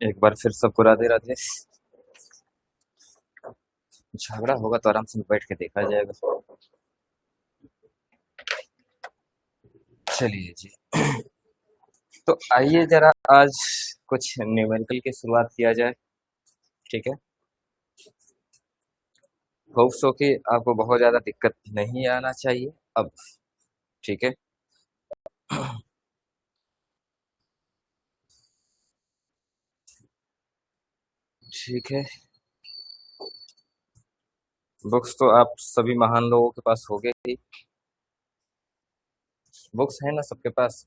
एक बार फिर सबको राधे राधे। झगड़ा होगा तो आराम से बैठ के देखा जाएगा। चलिए जी। तो आइए जरा आज कुछ न्यूमेरिकल की शुरुआत किया जाए। ठीक है। होप सो कि आपको बहुत ज्यादा दिक्कत नहीं आना चाहिए अब। ठीक है। ठीक है। बुक्स तो आप सभी महान लोगों के पास होंगे ही। बुक्स है ना सबके पास?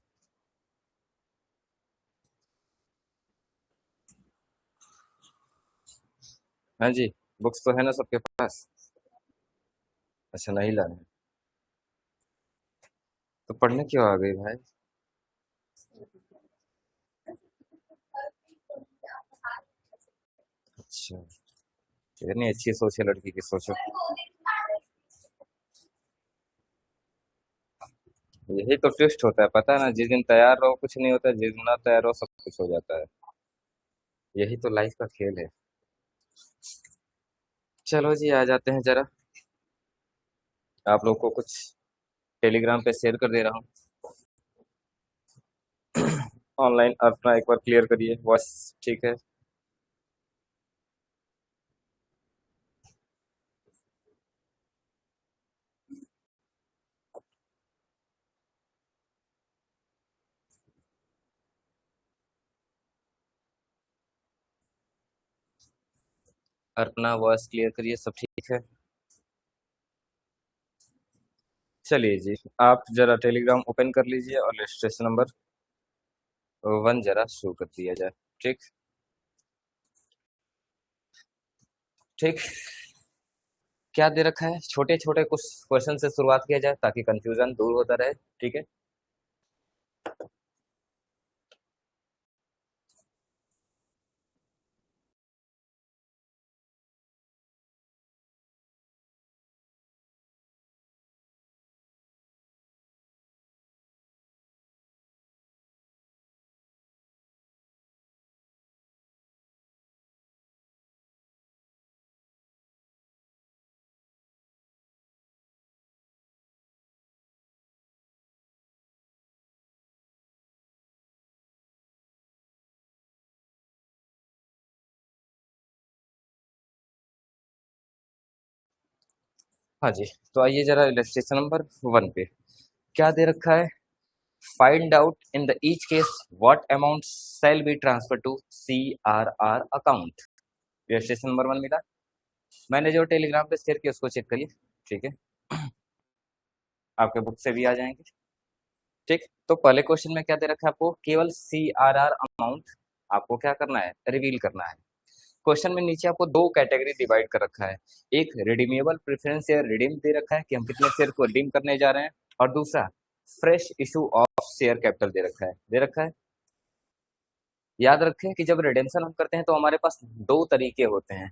हाँ जी। बुक्स तो है ना सबके पास? अच्छा, नहीं लाए हैं। तो पढ़ने क्यों आ गई भाई? अच्छा। इतनी अच्छी सोच है लड़की की, सोचो। यही तो ट्विस्ट होता है, पता है ना, जिस दिन तैयार रहो कुछ नहीं होता, जिस दिन ना तैयार रहो सब कुछ हो जाता है। यही तो लाइफ का खेल है। चलो जी, आ जाते हैं जरा। आप लोग को कुछ टेलीग्राम पे शेयर कर दे रहा हूँ। ऑनलाइन अपना एक बार क्लियर करिए बस। ठीक है। अपना वॉइस क्लियर करिए, सब ठीक है। चलिए जी। आप जरा टेलीग्राम ओपन कर लीजिए और रजिस्ट्रेशन नंबर 1 जरा शो कर दिया जाए। ठीक। ठीक। क्या दे रखा है? छोटे छोटे कुछ क्वेश्चन से शुरुआत किया जाए ताकि कंफ्यूजन दूर होता रहे। ठीक है। हाँ जी। तो आइए जरा इलस्ट्रेशन नंबर 1 पे क्या दे रखा है। Find out in the each case what amount shall be transfer to CRR account. Illustration number 1 मिला। मैंने जो टेलीग्राम पे शेयर किया उसको चेक करिए। ठीक है। आपके बुक से भी आ जाएंगे। ठीक। तो पहले क्वेश्चन में क्या दे रखा है आपको? केवल CRR अमाउंट आपको क्या करना है? रिवील करना है। क्वेश्चन में नीचे आपको दो कैटेगरी डिवाइड कर रखा है। एक रिडीमेबल प्रेफरेंस शेयर रिडीम दे रखा है कि हम कितने शेयर को रिडीम करने जा रहे हैं, और दूसरा fresh issue of share capital दे रखा है। याद रखें कि जब रिडेम्पशन हम करते हैं तो हमारे पास दो तरीके होते हैं।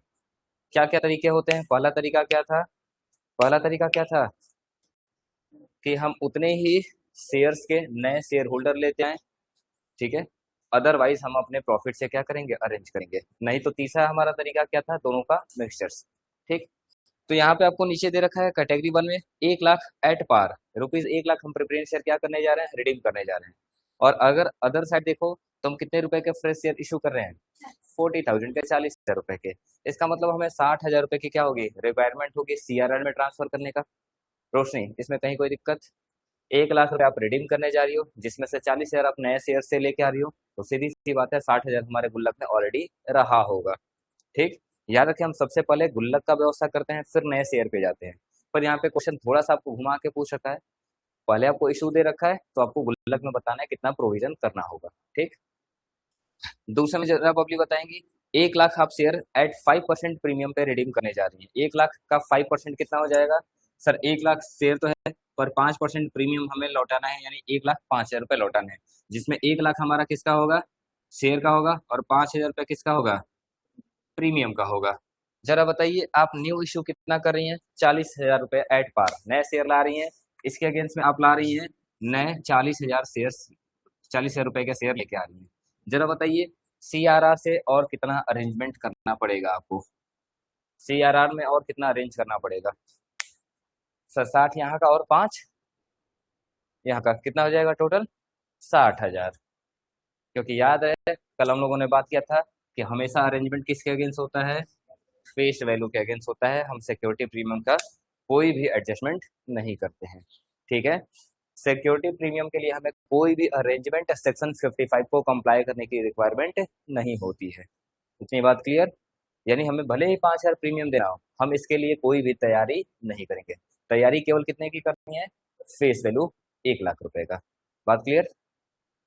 क्या क्या तरीके होते हैं? पहला तरीका क्या था? पहला तरीका क्या था कि हम उतने ही शेयर्स के नए शेयर होल्डर लेते आए। ठीक है। अदरवाइज हम अपने प्रॉफिट से क्या करेंगे? अरेंज करेंगे। नहीं तो तीसरा हमारा तरीका क्या था? दोनों का मिक्सचर्स। ठीक। तो यहाँ पे आपको नीचे दे रखा है कैटेगरी 1 में 1 लाख एट पार, ₹1 लाख हम प्रेफरेंस शेयर क्या करने जा रहे हैं? रिडीम करने जा रहे हैं। और अगर अदर साइड देखो तो हम कितने रुपए के फ्रेश शेयर इशू कर रहे हैं? 40,000 के, 40,000 रुपए के। इसका मतलब हमें 60,000 रुपए की क्या होगी? रिक्वायरमेंट होगी CRR में ट्रांसफर करने का। रोशनी, इसमें कहीं कोई दिक्कत? 1 लाख रुपए आप रिडीम करने जा रही हो, जिसमें से 40,000 आप नए शेयर से लेके आ रही हो, तो सीधी सी बात है 60,000 हमारे गुल्लक में ऑलरेडी रहा होगा। ठीक। याद रखें, हम सबसे पहले गुल्लक का व्यवस्था करते हैं फिर नए शेयर पे जाते हैं। पर यहाँ पे क्वेश्चन थोड़ा सा आपको घुमा के पूछ रखा है। पहले आपको इशू दे रखा है तो आपको गुल्लक में बताना है कितना प्रोविजन करना होगा। ठीक। दूसरे में जरा पब्लिक बताएंगी 1 लाख आप शेयर एट 5% प्रीमियम पे रिडीम करने जा रही है। 1 लाख का 5% कितना हो जाएगा? सर 1 लाख शेयर तो है पर 5% प्रीमियम हमें लौटाना है, यानी 1,05,000 रुपए लौटाने हैं। जिसमें 1 लाख हमारा किसका होगा? शेयर का होगा, और 5,000 रुपए किसका होगा? प्रीमियम का होगा। जरा बताइए आप न्यू इशू कितना कर रही हैं? 40,000 रुपए एट पार नए शेयर ला रही हैं। इसके अगेंस्ट में आप ला रही हैं नए 40,000 शेयर, 40,000 रुपए के शेयर लेके आ रही हैं। जरा बताइए CRR से और कितना अरेंजमेंट करना पड़ेगा आपको, CRR में और कितना अरेंज करना पड़ेगा। सर 60 यहाँ का और 5 यहाँ का, कितना हो जाएगा टोटल 60,000। क्योंकि याद है कल हम लोगों ने बात किया था कि हमेशा अरेंजमेंट किसके अगेंस्ट होता है, फेस वैल्यू के अगेंस्ट होता है। हम सिक्योरिटी प्रीमियम का कोई भी एडजस्टमेंट नहीं करते हैं, ठीक है। सिक्योरिटी प्रीमियम के लिए हमें कोई भी अरेंजमेंट सेक्शन 55 को कंप्लाई करने की रिक्वायरमेंट नहीं होती है। इतनी बात क्लियर। यानी हमें भले ही 5,000 प्रीमियम देना हो, हम इसके लिए कोई भी तैयारी नहीं करेंगे। तैयारी केवल कितने की करनी है, फेस वैल्यू 1,00,000 रुपए का। बात क्लियर।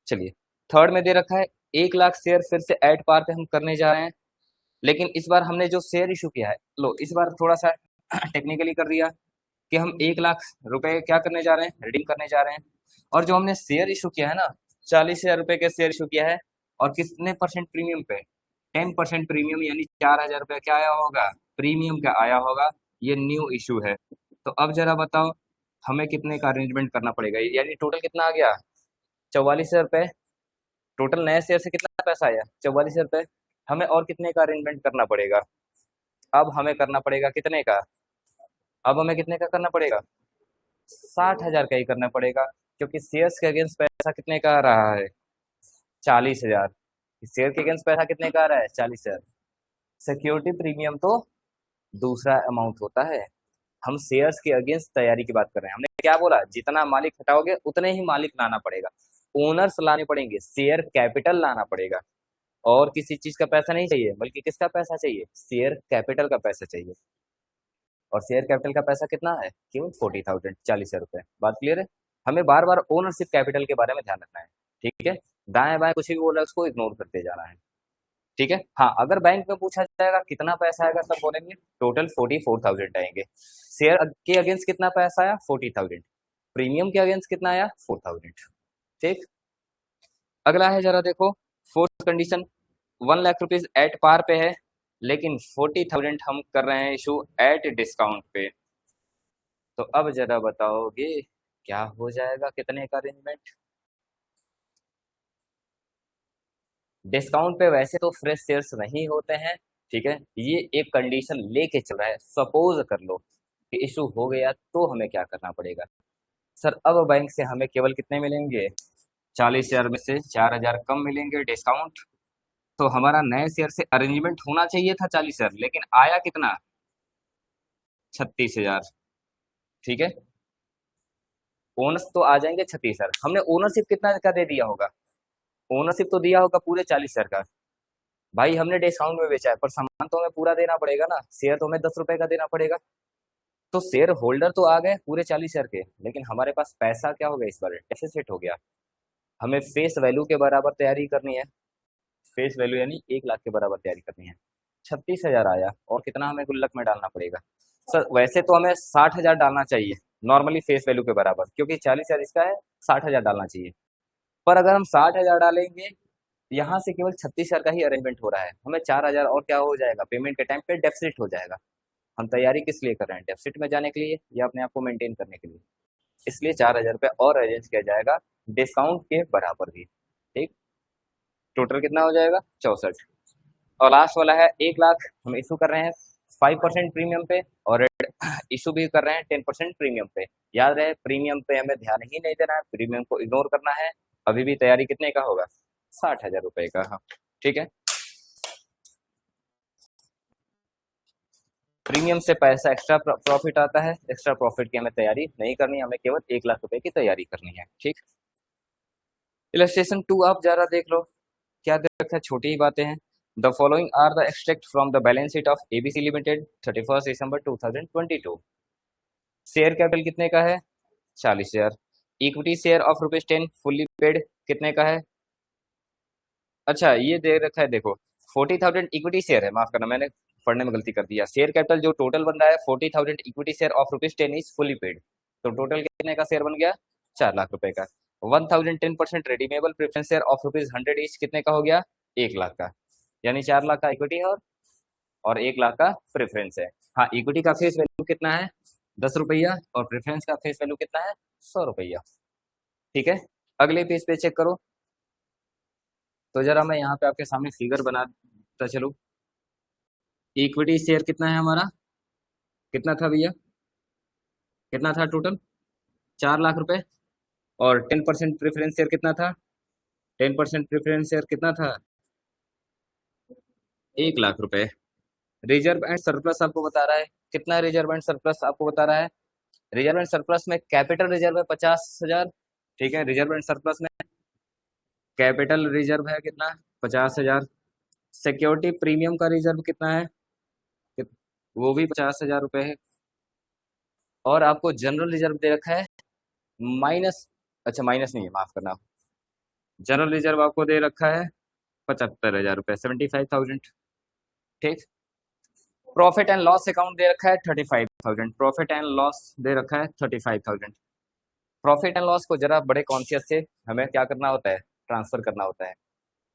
चलिए थर्ड में दे रखा है 1,00,000 शेयर फिर से एड पार पे हम करने जा रहे हैं। लेकिन इस बार हमने जो शेयर इशू किया है, लो इस बार थोड़ा सा टेक्निकली कर दिया कि हम 1,00,000 रुपए क्या करने जा रहे हैं, रिडीम करने जा रहे हैं। और जो हमने शेयर इशू किया है ना, 40,000 रुपए के शेयर इशू किया है, और कितने परसेंट प्रीमियम पे, 10% प्रीमियम, यानी 4,000 रुपया क्या आया होगा, प्रीमियम क्या आया होगा। ये न्यू इशू है। तो अब जरा बताओ हमें कितने का अरेंजमेंट करना पड़ेगा, यानी टोटल कितना आ गया 44,000 रुपए। टोटल नए शेयर से कितना पैसा आया 44,000 रुपए। हमें और कितने का अरेंजमेंट करना पड़ेगा, अब हमें करना पड़ेगा कितने का, अब हमें कितने का करना पड़ेगा 60,000 का ही करना पड़ेगा। क्योंकि शेयर्स के अगेंस्ट पैसा कितने का आ रहा है 40,000। शेयर के अगेंस्ट पैसा कितने का आ रहा है 40,000। सिक्योरिटी प्रीमियम तो दूसरा अमाउंट होता है, हम शेयर्स के अगेंस्ट तैयारी की बात कर रहे हैं। हमने क्या बोला, जितना मालिक हटाओगे उतने ही मालिक लाना पड़ेगा, ओनर्स लाने पड़ेंगे, शेयर कैपिटल लाना पड़ेगा। और किसी चीज का पैसा नहीं चाहिए, बल्कि किसका पैसा चाहिए, शेयर कैपिटल का पैसा चाहिए। और शेयर कैपिटल का पैसा कितना है, केवल 40,000, 40,000 रुपए। बात क्लियर है। हमें बार बार ओनरशिप कैपिटल के बारे में ध्यान रखना है, ठीक है। दाएं बाएं कुछ भी बोला उसको इग्नोर करते जाना है, ठीक है। हाँ, अगर बैंक में पूछा जाएगा कितना पैसा आएगा, तब बोलेंगे टोटल 44,000 आएंगे। शेयर के अगेंस्ट कितना पैसा आया 40,000, प्रीमियम के अगेंस्ट कितना आया 4,000, ठीक। अगला है जरा देखो, fourth condition, 1,00,000 rupees at par पे है, लेकिन 40,000 हम कर रहे हैं इशू एट डिस्काउंट पे। तो अब जरा बताओगे क्या हो जाएगा, कितने का अरेंजमेंट। डिस्काउंट पे वैसे तो फ्रेश शेयर्स नहीं होते हैं, ठीक है। ये एक कंडीशन लेके चल रहा है, सपोज कर लो कि इशू हो गया तो हमें क्या करना पड़ेगा। सर अब बैंक से हमें केवल कितने मिलेंगे, 40,000 में से 4,000 कम मिलेंगे डिस्काउंट। तो हमारा नए शेयर से अरेंजमेंट होना चाहिए था 40,000, लेकिन आया कितना 36,000, ठीक है। ओनर्स तो आ जाएंगे 36,000, हमने ओनरशिप कितना का दे दिया होगा, ओनरशिप तो दिया होगा पूरे 40,000 का। भाई हमने डिस्काउंट में बेचा है, पर सामान तो हमें पूरा देना पड़ेगा ना, शेयर तो हमें 10 रुपए का देना पड़ेगा। तो शेयर होल्डर तो आ गए पूरे 40,000 के, लेकिन हमारे पास पैसा क्या हो गया, इस बार डेफिसिट हो गया। हमें फेस वैल्यू के बराबर तैयारी करनी है, फेस वैल्यू यानी 1,00,000 के बराबर तैयारी करनी है। 36,000 आया, और कितना हमें गुल्लक में डालना पड़ेगा। सर वैसे तो हमें 60,000 डालना चाहिए नॉर्मली फेस वैल्यू के बराबर, क्योंकि 40,000 इसका है, 60,000 डालना चाहिए। पर अगर हम 60,000 डालेंगे, यहाँ से केवल 36,000 का ही अरेंजमेंट हो रहा है, हमें 4,000 और क्या हो जाएगा, पेमेंट के टाइम पे डेफिसिट हो जाएगा। हम तैयारी किस लिए कर रहे हैं, डेफिसिट में जाने के लिए या अपने आप को मेंटेन करने के लिए। इसलिए 4,000 रुपये और अरेंज किया जाएगा डिस्काउंट के बराबर भी, ठीक। टोटल कितना हो जाएगा 64। और लास्ट वाला है 1,00,000, हम इशू कर रहे हैं 5% प्रीमियम पे, और इशू भी कर रहे हैं 10% प्रीमियम पे। याद रहे प्रीमियम पे हमें ध्यान ही नहीं देना है, प्रीमियम को इग्नोर करना है। अभी भी तैयारी कितने का होगा 60,000 रुपए का, हाँ ठीक है। प्रीमियम से पैसा एक्स्ट्रा प्रॉफिट आता है, एक्स्ट्रा प्रॉफिट की हमें तैयारी नहीं करनी, हमें केवल 1,00,000 रुपए की तैयारी करनी है, ठीक। इलस्ट्रेशन 2 आप जरा देख लो, क्या दे रखा है, छोटी ही बातें हैं। The following are the extract from the balance sheet of ABC limited 31 दिसंबर 2022। शेयर कैपिटल कितने का है 40,000। Equity share of ₹10 fully paid कितने का है, अच्छा ये दे रखा है देखो 40,000 इक्विटी शेयर है, माफ करना मैंने पढ़ने में गलती कर दिया। शेयर कैपिटल जो टोटल बन रहा है 40,000 equity share of ₹10 is fully paid. तो टोटल कितने का शेयर बन गया 4,00,000 रुपए का। 1,010% redeemable preference share of ₹100 each कितने का हो गया 1,00,000 का। यानी 4,00,000 का इक्विटी है और 1,00,000 का प्रेफरेंस है। हाँ इक्विटी का फेस वैल्यू कितना है 10 रुपया, और प्रेफरेंस का फेस वैल्यू कितना है 100 रुपया, ठीक है। अगले पेज पे चेक करो, तो जरा मैं यहाँ पे आपके सामने फिगर बनाता चलूँ। इक्विटी शेयर कितना है हमारा, कितना था भैया, कितना था टोटल, 4 लाख रुपए। और 10% प्रेफरेंस शेयर कितना था, 10% प्रेफरेंस शेयर कितना था, 1 लाख रुपए। रिजर्व एंड सरप्लस आपको बता रहा है, कितना रिजर्व एंड सरप्लस आपको बता रहा है। रिजर्व एंड सरप्लस में कैपिटल रिजर्व है 50,000, ठीक है। रिजर्व एंड सरप्लस में कैपिटल रिजर्व है कितना, 50,000। सिक्योरिटी प्रीमियम का रिजर्व कितना है, कित- वो भी 50,000 रुपये है। और आपको जनरल रिजर्व दे रखा है माइनस, अच्छा माइनस नहीं है, माफ करना, जनरल रिजर्व आपको दे रखा है 75,000 रुपये, 75,000, ठीक। प्रॉफिट एंड लॉस अकाउंट दे रखा है 35,000, प्रॉफिट एंड लॉस दे रखा है 35,000। प्रॉफिट एंड लॉस को जरा बड़े कॉन्शियस से हमें क्या करना होता है, ट्रांसफर करना होता है।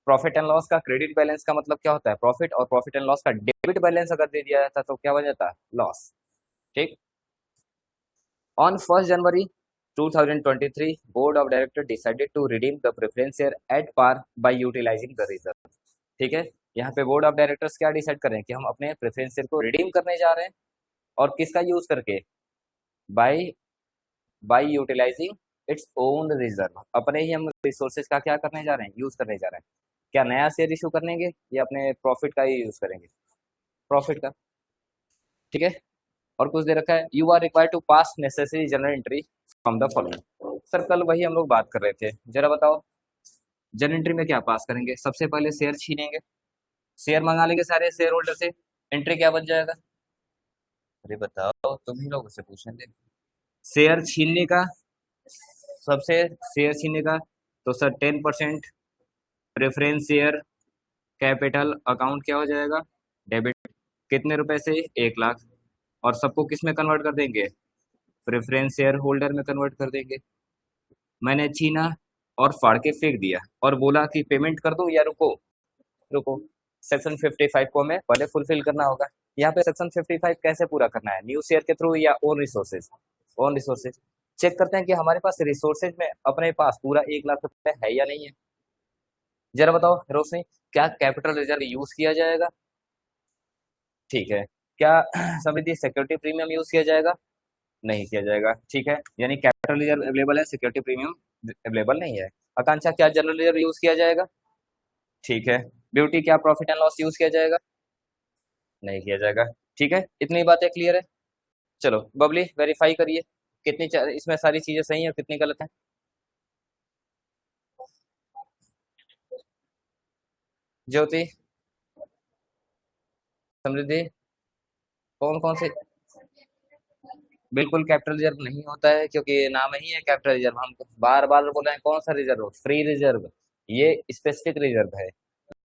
प्रॉफिट एंड लॉस का क्रेडिट बैलेंस का मतलब क्या होता है, प्रॉफिट, और प्रॉफिट एंड लॉस का डेबिट बैलेंस अगर दे दिया जाता तो क्या बन जाता, लॉस, ठीक। On 1 January 2023 board of director decided to redeem the preference share at par by utilizing the reserve, ठीक है। यहाँ पे बोर्ड ऑफ डायरेक्टर्स क्या डिसाइड कर रहे हैं कि हम अपने प्रेफरेंस शेयर को रिडीम करने जा रहे हैं, और किसका यूज करके, by by utilizing its own reserve, अपने ही हम रिसोर्सेज का क्या करने जा रहे हैं, यूज करने जा रहे हैं। क्या नया शेयर इशू करेंगे या अपने प्रॉफिट का ही यूज करेंगे, प्रॉफिट का, ठीक है। और कुछ दे रखा है, you are required to pass necessary journal entry from the following. Sir कल वही हम लोग बात कर रहे थे, जरा बताओ जनरल एंट्री में क्या पास करेंगे। सबसे पहले शेयर छीनेंगे, शेयर मंगा लेंगे सारे शेयर होल्डर से, एंट्री क्या बन जाएगा, अरे बताओ तुम ही लोगों से पूछेंगे। शेयर छीनने का, सबसे शेयर छीनने का, तो sir 10% preference share capital account क्या हो जाएगा, डेबिट। कितने रुपए से, 1 लाख। और सबको किस में कन्वर्ट कर देंगे, प्रेफरेंस शेयर होल्डर में कन्वर्ट कर देंगे। मैंने छीना और फाड़ के फेंक दिया और बोला कि पेमेंट कर दो या रुको, रुको। सेक्शन 55 को हमें पहले फुलफिल करना होगा। यहाँ पे सेक्शन 55 कैसे पूरा करना है, न्यू शेयर के थ्रू या own resources, own resources. Check करते हैं कि हमारे पास रिसोर्सेज में अपने पास पूरा 1 लाख रुपए है या नहीं है। जरा बताओ रोशनी, क्या कैपिटल रिजर्व यूज किया जाएगा, ठीक है। क्या समृद्धि सिक्योरिटी प्रीमियम यूज किया जाएगा, नहीं किया जाएगा, ठीक है। यानी कैपिटल रिजर्व अवेलेबल है, सिक्योरिटी प्रीमियम अवेलेबल नहीं है। आकांक्षा, क्या जनरल रिजर्व यूज किया जाएगा, ठीक है। ब्यूटी, क्या प्रॉफिट एंड लॉस यूज किया जाएगा, नहीं किया जाएगा, ठीक है। इतनी बातें क्लियर है। चलो बबली वेरीफाई करिए कितनी इसमें सारी चीजें सही है और कितनी गलत है। ज्योति, समृद्धि, कौन कौन से, बिल्कुल कैपिटल रिजर्व नहीं होता है, क्योंकि नाम ही है कैपिटल रिजर्व। हम बार बार बोल रहे हैं कौन सा रिजर्व, फ्री रिजर्व, ये स्पेसिफिक रिजर्व है।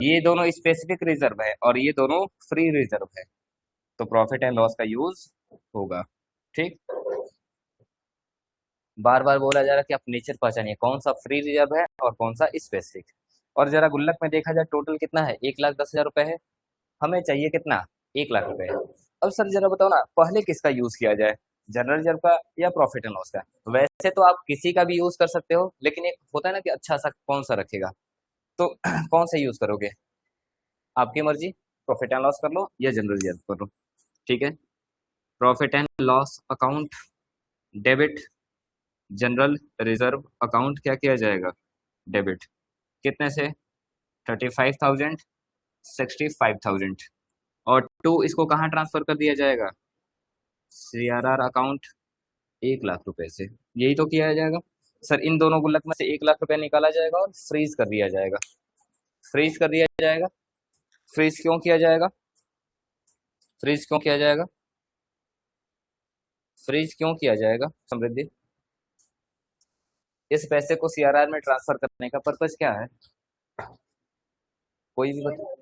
ये दोनों स्पेसिफिक रिजर्व है और ये दोनों फ्री रिजर्व है, तो प्रॉफिट एंड लॉस का यूज होगा, ठीक। बार बार बोला जा रहा है कि आप नेचर पहचानिए कौन सा फ्री रिजर्व है और कौन सा स्पेसिफिक। और जरा गुल्लक में देखा जाए टोटल कितना है, 1,10,000 रुपए है। हमें चाहिए कितना, 1 लाख रुपए। अब सर जरा बताओ ना, पहले किसका यूज किया जाए, जनरल रिजर्व का या प्रॉफिट एंड लॉस का। वैसे तो आप किसी का भी यूज कर सकते हो, लेकिन एक होता है ना कि अच्छा सा कौन सा रखेगा, तो कौन सा यूज करोगे, आपकी मर्जी। प्रॉफिट एंड लॉस कर लो या जनरल रिजर्व कर लो, ठीक है। Profit and loss account debit, general reserve account क्या किया जाएगा, डेबिट। कितने से, 35,000, 65,000। और टू इसको कहाँ ट्रांसफर कर दिया जाएगा, CRR अकाउंट 1 लाख रुपए से, यही तो किया जाएगा। सर इन दोनों गुल्लक में से 1 लाख रुपए निकाला जाएगा और फ्रीज कर दिया जाएगा, फ्रीज कर दिया जाएगा। फ्रीज क्यों किया जाएगा, फ्रीज क्यों किया जाएगा, फ्रीज क्यों किया जाएगा समृद्धि। इस पैसे को CRR में ट्रांसफर करने का पर्पज क्या है, कोई भी बता।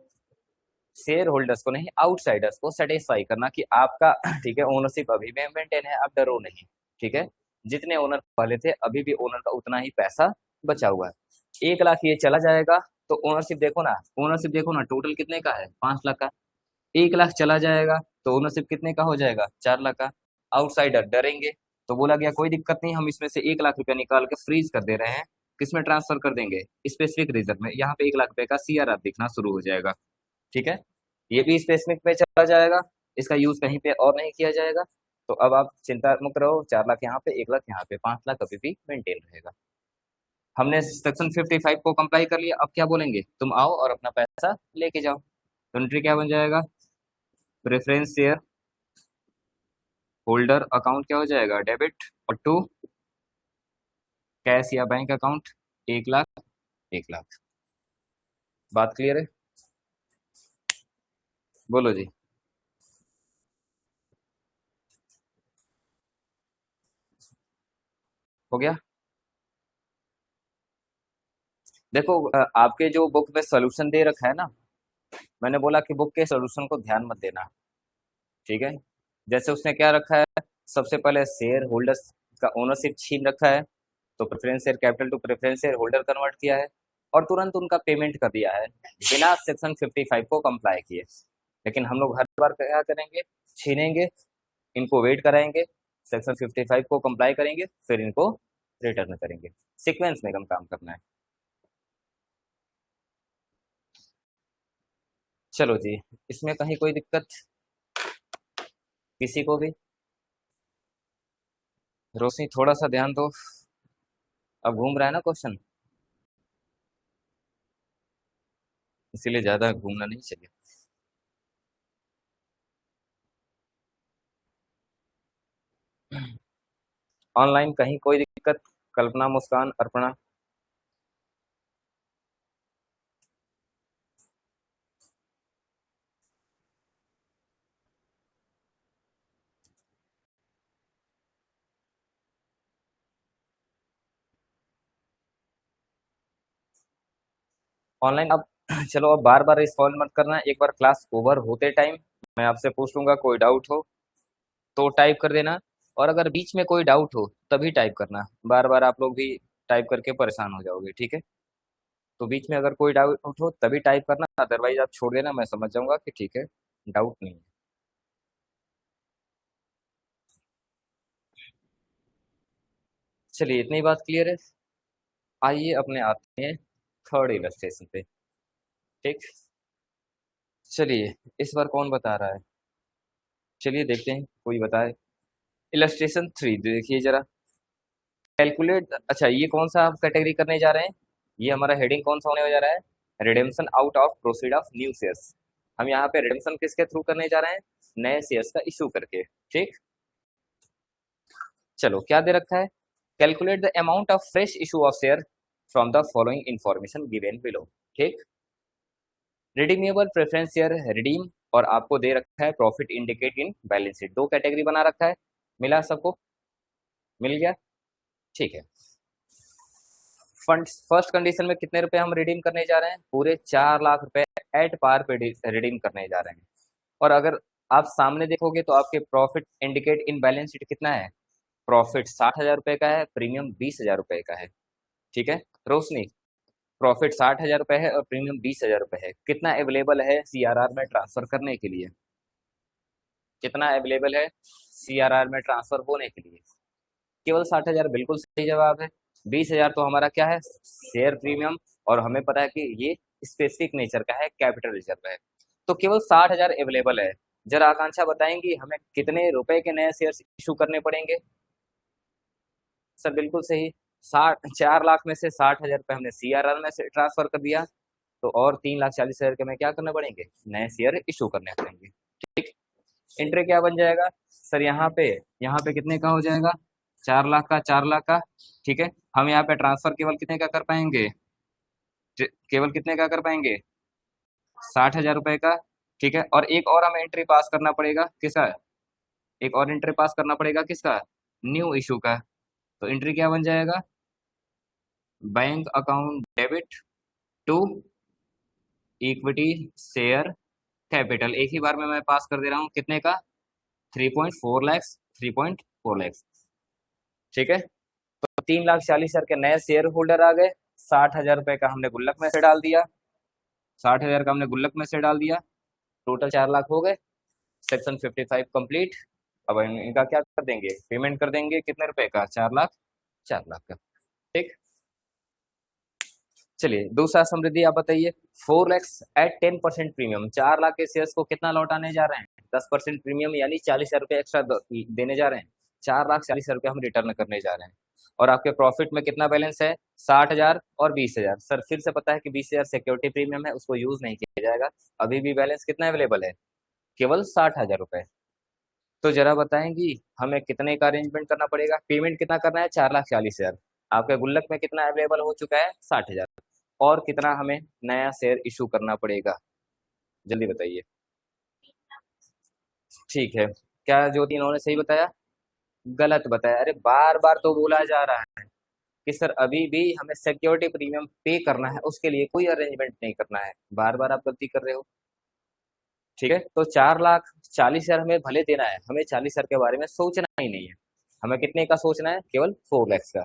शेयर होल्डर्स को नहीं, आउटसाइडर्स को सेटिस्फाई करना कि आपका ठीक है ओनरशिप अभी भी मेंटेन है, आप डरो नहीं, ठीक है। जितने ओनर पहले थे अभी भी ओनर का उतना ही पैसा बचा हुआ है। 1 लाख ये चला जाएगा तो ओनरशिप देखो ना, ओनरशिप देखो ना टोटल कितने का है, 5 लाख का। 1 लाख चला जाएगा तो ओनरशिप कितने का हो जाएगा, 4 लाख का। आउटसाइडर डरेंगे, तो बोला गया कोई दिक्कत नहीं, हम इसमें से 1 लाख रुपया निकाल के फ्रीज कर दे रहे हैं, किस में ट्रांसफर कर देंगे, स्पेसिफिक रिजर्व में। यहाँ पे 1 लाख रुपए का CRR दिखना शुरू हो जाएगा। ठीक है, ये भी स्पेसिफिक पे चला जाएगा, इसका यूज कहीं पे और नहीं किया जाएगा। तो अब आप चिंता मुक्त रहो, 4 लाख यहाँ पे, 1 लाख यहाँ पे, 5 लाख अभी भी मेंटेन रहेगा। हमने सेक्शन 55 को कंप्लाई कर लिया, अब क्या बोलेंगे, तुम आओ और अपना पैसा लेके जाओ। तो एंट्री क्या बन जाएगा, प्रेफरेंस शेयर होल्डर अकाउंट क्या हो जाएगा, डेबिट, और टू कैश या बैंक अकाउंट 1 लाख, 1 लाख। बात क्लियर है, बोलो जी। हो गया। देखो आपके जो बुक में सोल्यूशन दे रखा है ना, मैंने बोला कि बुक के सोल्यूशन को ध्यान मत देना। ठीक है, जैसे उसने क्या रखा है, सबसे पहले शेयर होल्डर्स का ओनरशिप छीन रखा है, तो preference share capital to preference share holder convert किया है, और तुरंत उनका पेमेंट कर दिया है बिना सेक्शन 55 को कंप्लाई किए। लेकिन हम लोग हर बार क्या करेंगे, छीनेंगे, इनको वेट कराएंगे, सेक्शन 55 को कंप्लाई करेंगे, फिर इनको रिटर्न करेंगे। सीक्वेंस में काम करना है। चलो जी, इसमें कहीं कोई दिक्कत किसी को भी? रोशनी थोड़ा सा ध्यान दो, अब घूम रहा है ना क्वेश्चन, इसीलिए ज्यादा घूमना नहीं चाहिए। ऑनलाइन कहीं कोई दिक्कत, कल्पना, मुस्कान, अर्पणा? ऑनलाइन अब चलो, अब बार बार सॉल्व मत करना, एक बार क्लास ओवर होते टाइम मैं आपसे पूछ लूंगा, कोई डाउट हो तो टाइप कर देना, और अगर बीच में कोई डाउट हो तभी टाइप करना, बार बार आप लोग भी टाइप करके परेशान हो जाओगे। ठीक है, तो बीच में अगर कोई डाउट हो तभी टाइप करना, अदरवाइज आप छोड़ देना, मैं समझ जाऊंगा कि ठीक है, डाउट नहीं है। चलिए, इतनी बात क्लियर है। आइए अपने आते हैं थर्ड इलस्ट्रेशन पे। ठीक, चलिए इस बार कौन बता रहा है, चलिए देखते हैं कोई बताए। इलस्ट्रेशन 3 देखिए जरा, कैलकुलेट, अच्छा ये कौन सा आप कैटेगरी करने जा रहे हैं, ये हमारा हेडिंग कौन सा होने जा रहा है, redemption out of proceed of new shares. हम यहाँ पे रिडेम्पशन किसके थ्रू करने जा रहे हैं, नए शेयर्स का इशू करके। ठीक, चलो क्या दे रखा है, calculate the amount of fresh issue of share from the following information given below. ठीक, रिडीमेबल प्रेफरेंस शेयर रिडीम, और आपको दे रखा है profit indicate in balance sheet, दो कैटेगरी बना रखा है, मिला सबको, मिल गया। ठीक है, फंड फर्स्ट कंडीशन में कितने रुपए हम रिडीम करने जा रहे हैं, पूरे 4 लाख रुपए एट पार पे रिडीम करने जा रहे हैं। और अगर आप सामने देखोगे तो आपके profit indicate in balance sheet कितना है, प्रॉफिट 60,000 रुपए का है, प्रीमियम 20,000 रुपए का है। ठीक है रोशनी, प्रॉफिट 60,000 रुपए है और प्रीमियम 20,000 रुपए है, कितना अवेलेबल है CRR में ट्रांसफर करने के लिए, कितना अवेलेबल है CRR में ट्रांसफर होने के लिए, केवल 60,000 बिल्कुल सही जवाब है। 20,000 तो हमारा क्या है, शेयर प्रीमियम, और हमें पता है कि ये स्पेसिफिक नेचर का है, कैपिटल रिजर्व है, तो केवल 60,000 अवेलेबल है। जरा आकांक्षा बताएंगी हमें कितने रुपए के नए शेयर इशू करने पड़ेंगे। सर बिल्कुल सही, 4 लाख में से 60,000 रुपए हमने CRR में से ट्रांसफर कर दिया, तो और 3,40,000 के में क्या करना पड़ेंगे, नए शेयर इशू करने पड़ेंगे। ठीक, इंट्री क्या बन जाएगा सर, यहाँ पे कितने का हो जाएगा, 4 लाख का, 4 लाख का। ठीक है, हम यहाँ पे ट्रांसफर केवल कितने का कर पाएंगे, केवल कितने का कर पाएंगे, 60,000 रुपए का। ठीक है, और एक और हमें एंट्री पास करना पड़ेगा किसका, एक और एंट्री पास करना पड़ेगा किसका, न्यू इशू का। तो एंट्री क्या बन जाएगा, bank account debit to equity share capital, एक ही बार में मैं पास कर दे रहा हूँ, कितने का, 3.4 लैक्स, 3.4 लैक्स। ठीक है, तो 3,40,000 के नए शेयर होल्डर आ गए, 60,000 रुपए का हमने गुल्लक में से डाल दिया, 60,000 का हमने गुल्लक में से डाल दिया, टोटल 4 लाख हो गए। Section 55 complete. अब इनका क्या कर देंगे, पेमेंट कर देंगे, कितने रुपए का, 4 लाख, 4 लाख का। ठीक, चलिए दूसरा समृद्धि आप बताइए। 4 lakhs एट 10% प्रीमियम, 4 लाख के शेयर्स को कितना लौटाने जा रहे हैं? 10% प्रीमियम यानी 40,000 रुपये एक्स्ट्रा देने जा रहे हैं। 4,40,000 रुपये हम रिटर्न करने जा रहे हैं। और आपके प्रॉफिट में कितना बैलेंस है? 60,000 और 20,000। सर फिर से पता है कि 20,000 सिक्योरिटी प्रीमियम है, उसको यूज नहीं किया जाएगा। अभी भी बैलेंस कितना अवेलेबल है? केवल 60,000 रुपये। तो जरा बताएंगी हमें कितने का अरेंजमेंट करना पड़ेगा? पेमेंट कितना करना है? 4,40,000। आपके गुल्लक में कितना अवेलेबल हो चुका है? 60,000। और कितना हमें नया शेयर इशू करना पड़ेगा? जल्दी बताइए। ठीक है। क्या ज्योति इन्होंने सही बताया? गलत बताया। अरे बार बार तो बोला जा रहा है कि सर अभी भी हमें सिक्योरिटी प्रीमियम पे करना है, उसके लिए कोई अरेंजमेंट नहीं करना है। बार बार आप गलती कर रहे हो। ठीक है, तो 4,40,000 हमें भले देना है, हमें 40,000 के बारे में सोचना ही नहीं है। हमें कितने का सोचना है? केवल 4 lakhs का।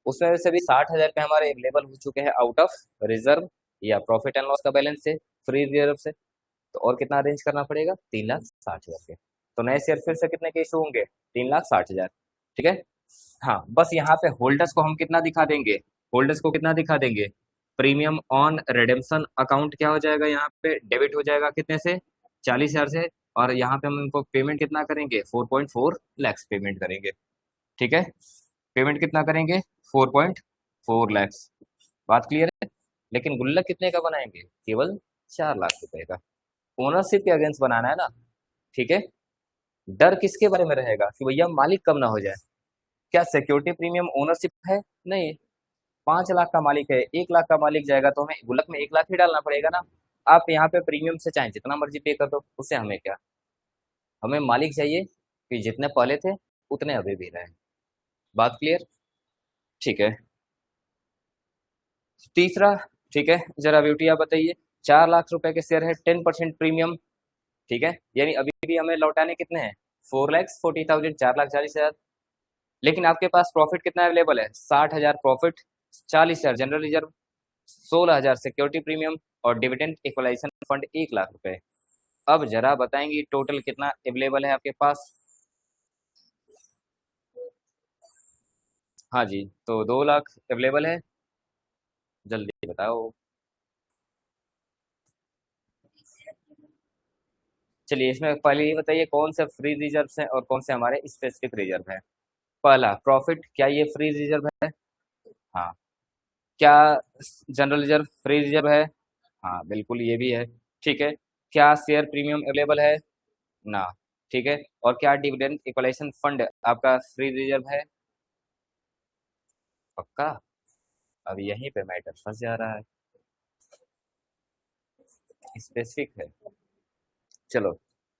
उसमें से भी 60,000 रुपये हमारे अवेलेबल हो चुके हैं आउट ऑफ रिजर्व या प्रॉफिट एंड लॉस का बैलेंस से, फ्री रिजर्व से। तो और कितना अरेंज करना पड़ेगा? 3,60,000 के। तो नए शेयर फिर से कितने के इशू होंगे? 3,60,000। ठीक है। हाँ, बस यहाँ पे होल्डर्स को हम कितना दिखा देंगे? होल्डर्स को कितना दिखा देंगे? प्रीमियम ऑन रिडेम्पशन अकाउंट क्या हो जाएगा? यहाँ पे डेबिट हो जाएगा कितने से? 40,000 से। और यहाँ पे हम इनको पेमेंट कितना करेंगे? 4.4 lakhs पेमेंट करेंगे। ठीक है, पेमेंट कितना करेंगे? 4.4 lakhs। बात क्लियर है? लेकिन गुल्लक कितने का बनाएंगे? केवल 4 लाख रुपए का। ओनरशिप के अगेंस्ट बनाना है ना। ठीक है। डर किसके बारे में रहेगा? कि भैया मालिक कम ना हो जाए। क्या सिक्योरिटी प्रीमियम ओनरशिप है? नहीं। 5 लाख का मालिक है, 1 लाख का मालिक जाएगा तो हमें गुल्लक में 1 लाख ही डालना पड़ेगा ना। आप यहाँ पे प्रीमियम से चाहे जितना मर्जी पे कर दो, उससे हमें क्या। हमें मालिक चाहिए कि जितने पहले थे उतने अभी भी रहे। बात क्लियर? ठीक है। तीसरा। ठीक है, जरा ब्यूटी आप बताइए। 4 लाख रुपए के शेयर है, 10% प्रीमियम। ठीक है, यानी अभी भी हमें लौटाने कितने हैं? 4,40,000, 4,40,000। लेकिन आपके पास प्रॉफिट कितना अवेलेबल है? 60,000 profit, 40,000 general reserve, 16,000 security premium और डिविडेंड इक्वलाइजेशन फंड 1 लाख रुपए। अब जरा बताएंगे टोटल कितना अवेलेबल है आपके पास? हाँ जी, तो 2 लाख अवेलेबल है। जल्दी बताओ। चलिए इसमें पहले ये बताइए कौन से फ्री रिजर्व हैं और कौन से हमारे स्पेसिफिक रिजर्व हैं। पहला प्रॉफिट, क्या ये फ्री रिजर्व है? हाँ। क्या जनरल रिजर्व फ्री रिजर्व है? हाँ बिल्कुल ये भी है। ठीक है। क्या शेयर प्रीमियम अवेलेबल है? ना। ठीक है। और क्या डिविडेंड इक्वलाइजेशन फंड आपका फ्री रिजर्व है? पक्का? अब यहीं पे मैटर फंस जा रहा है। स्पेसिफिक है। चलो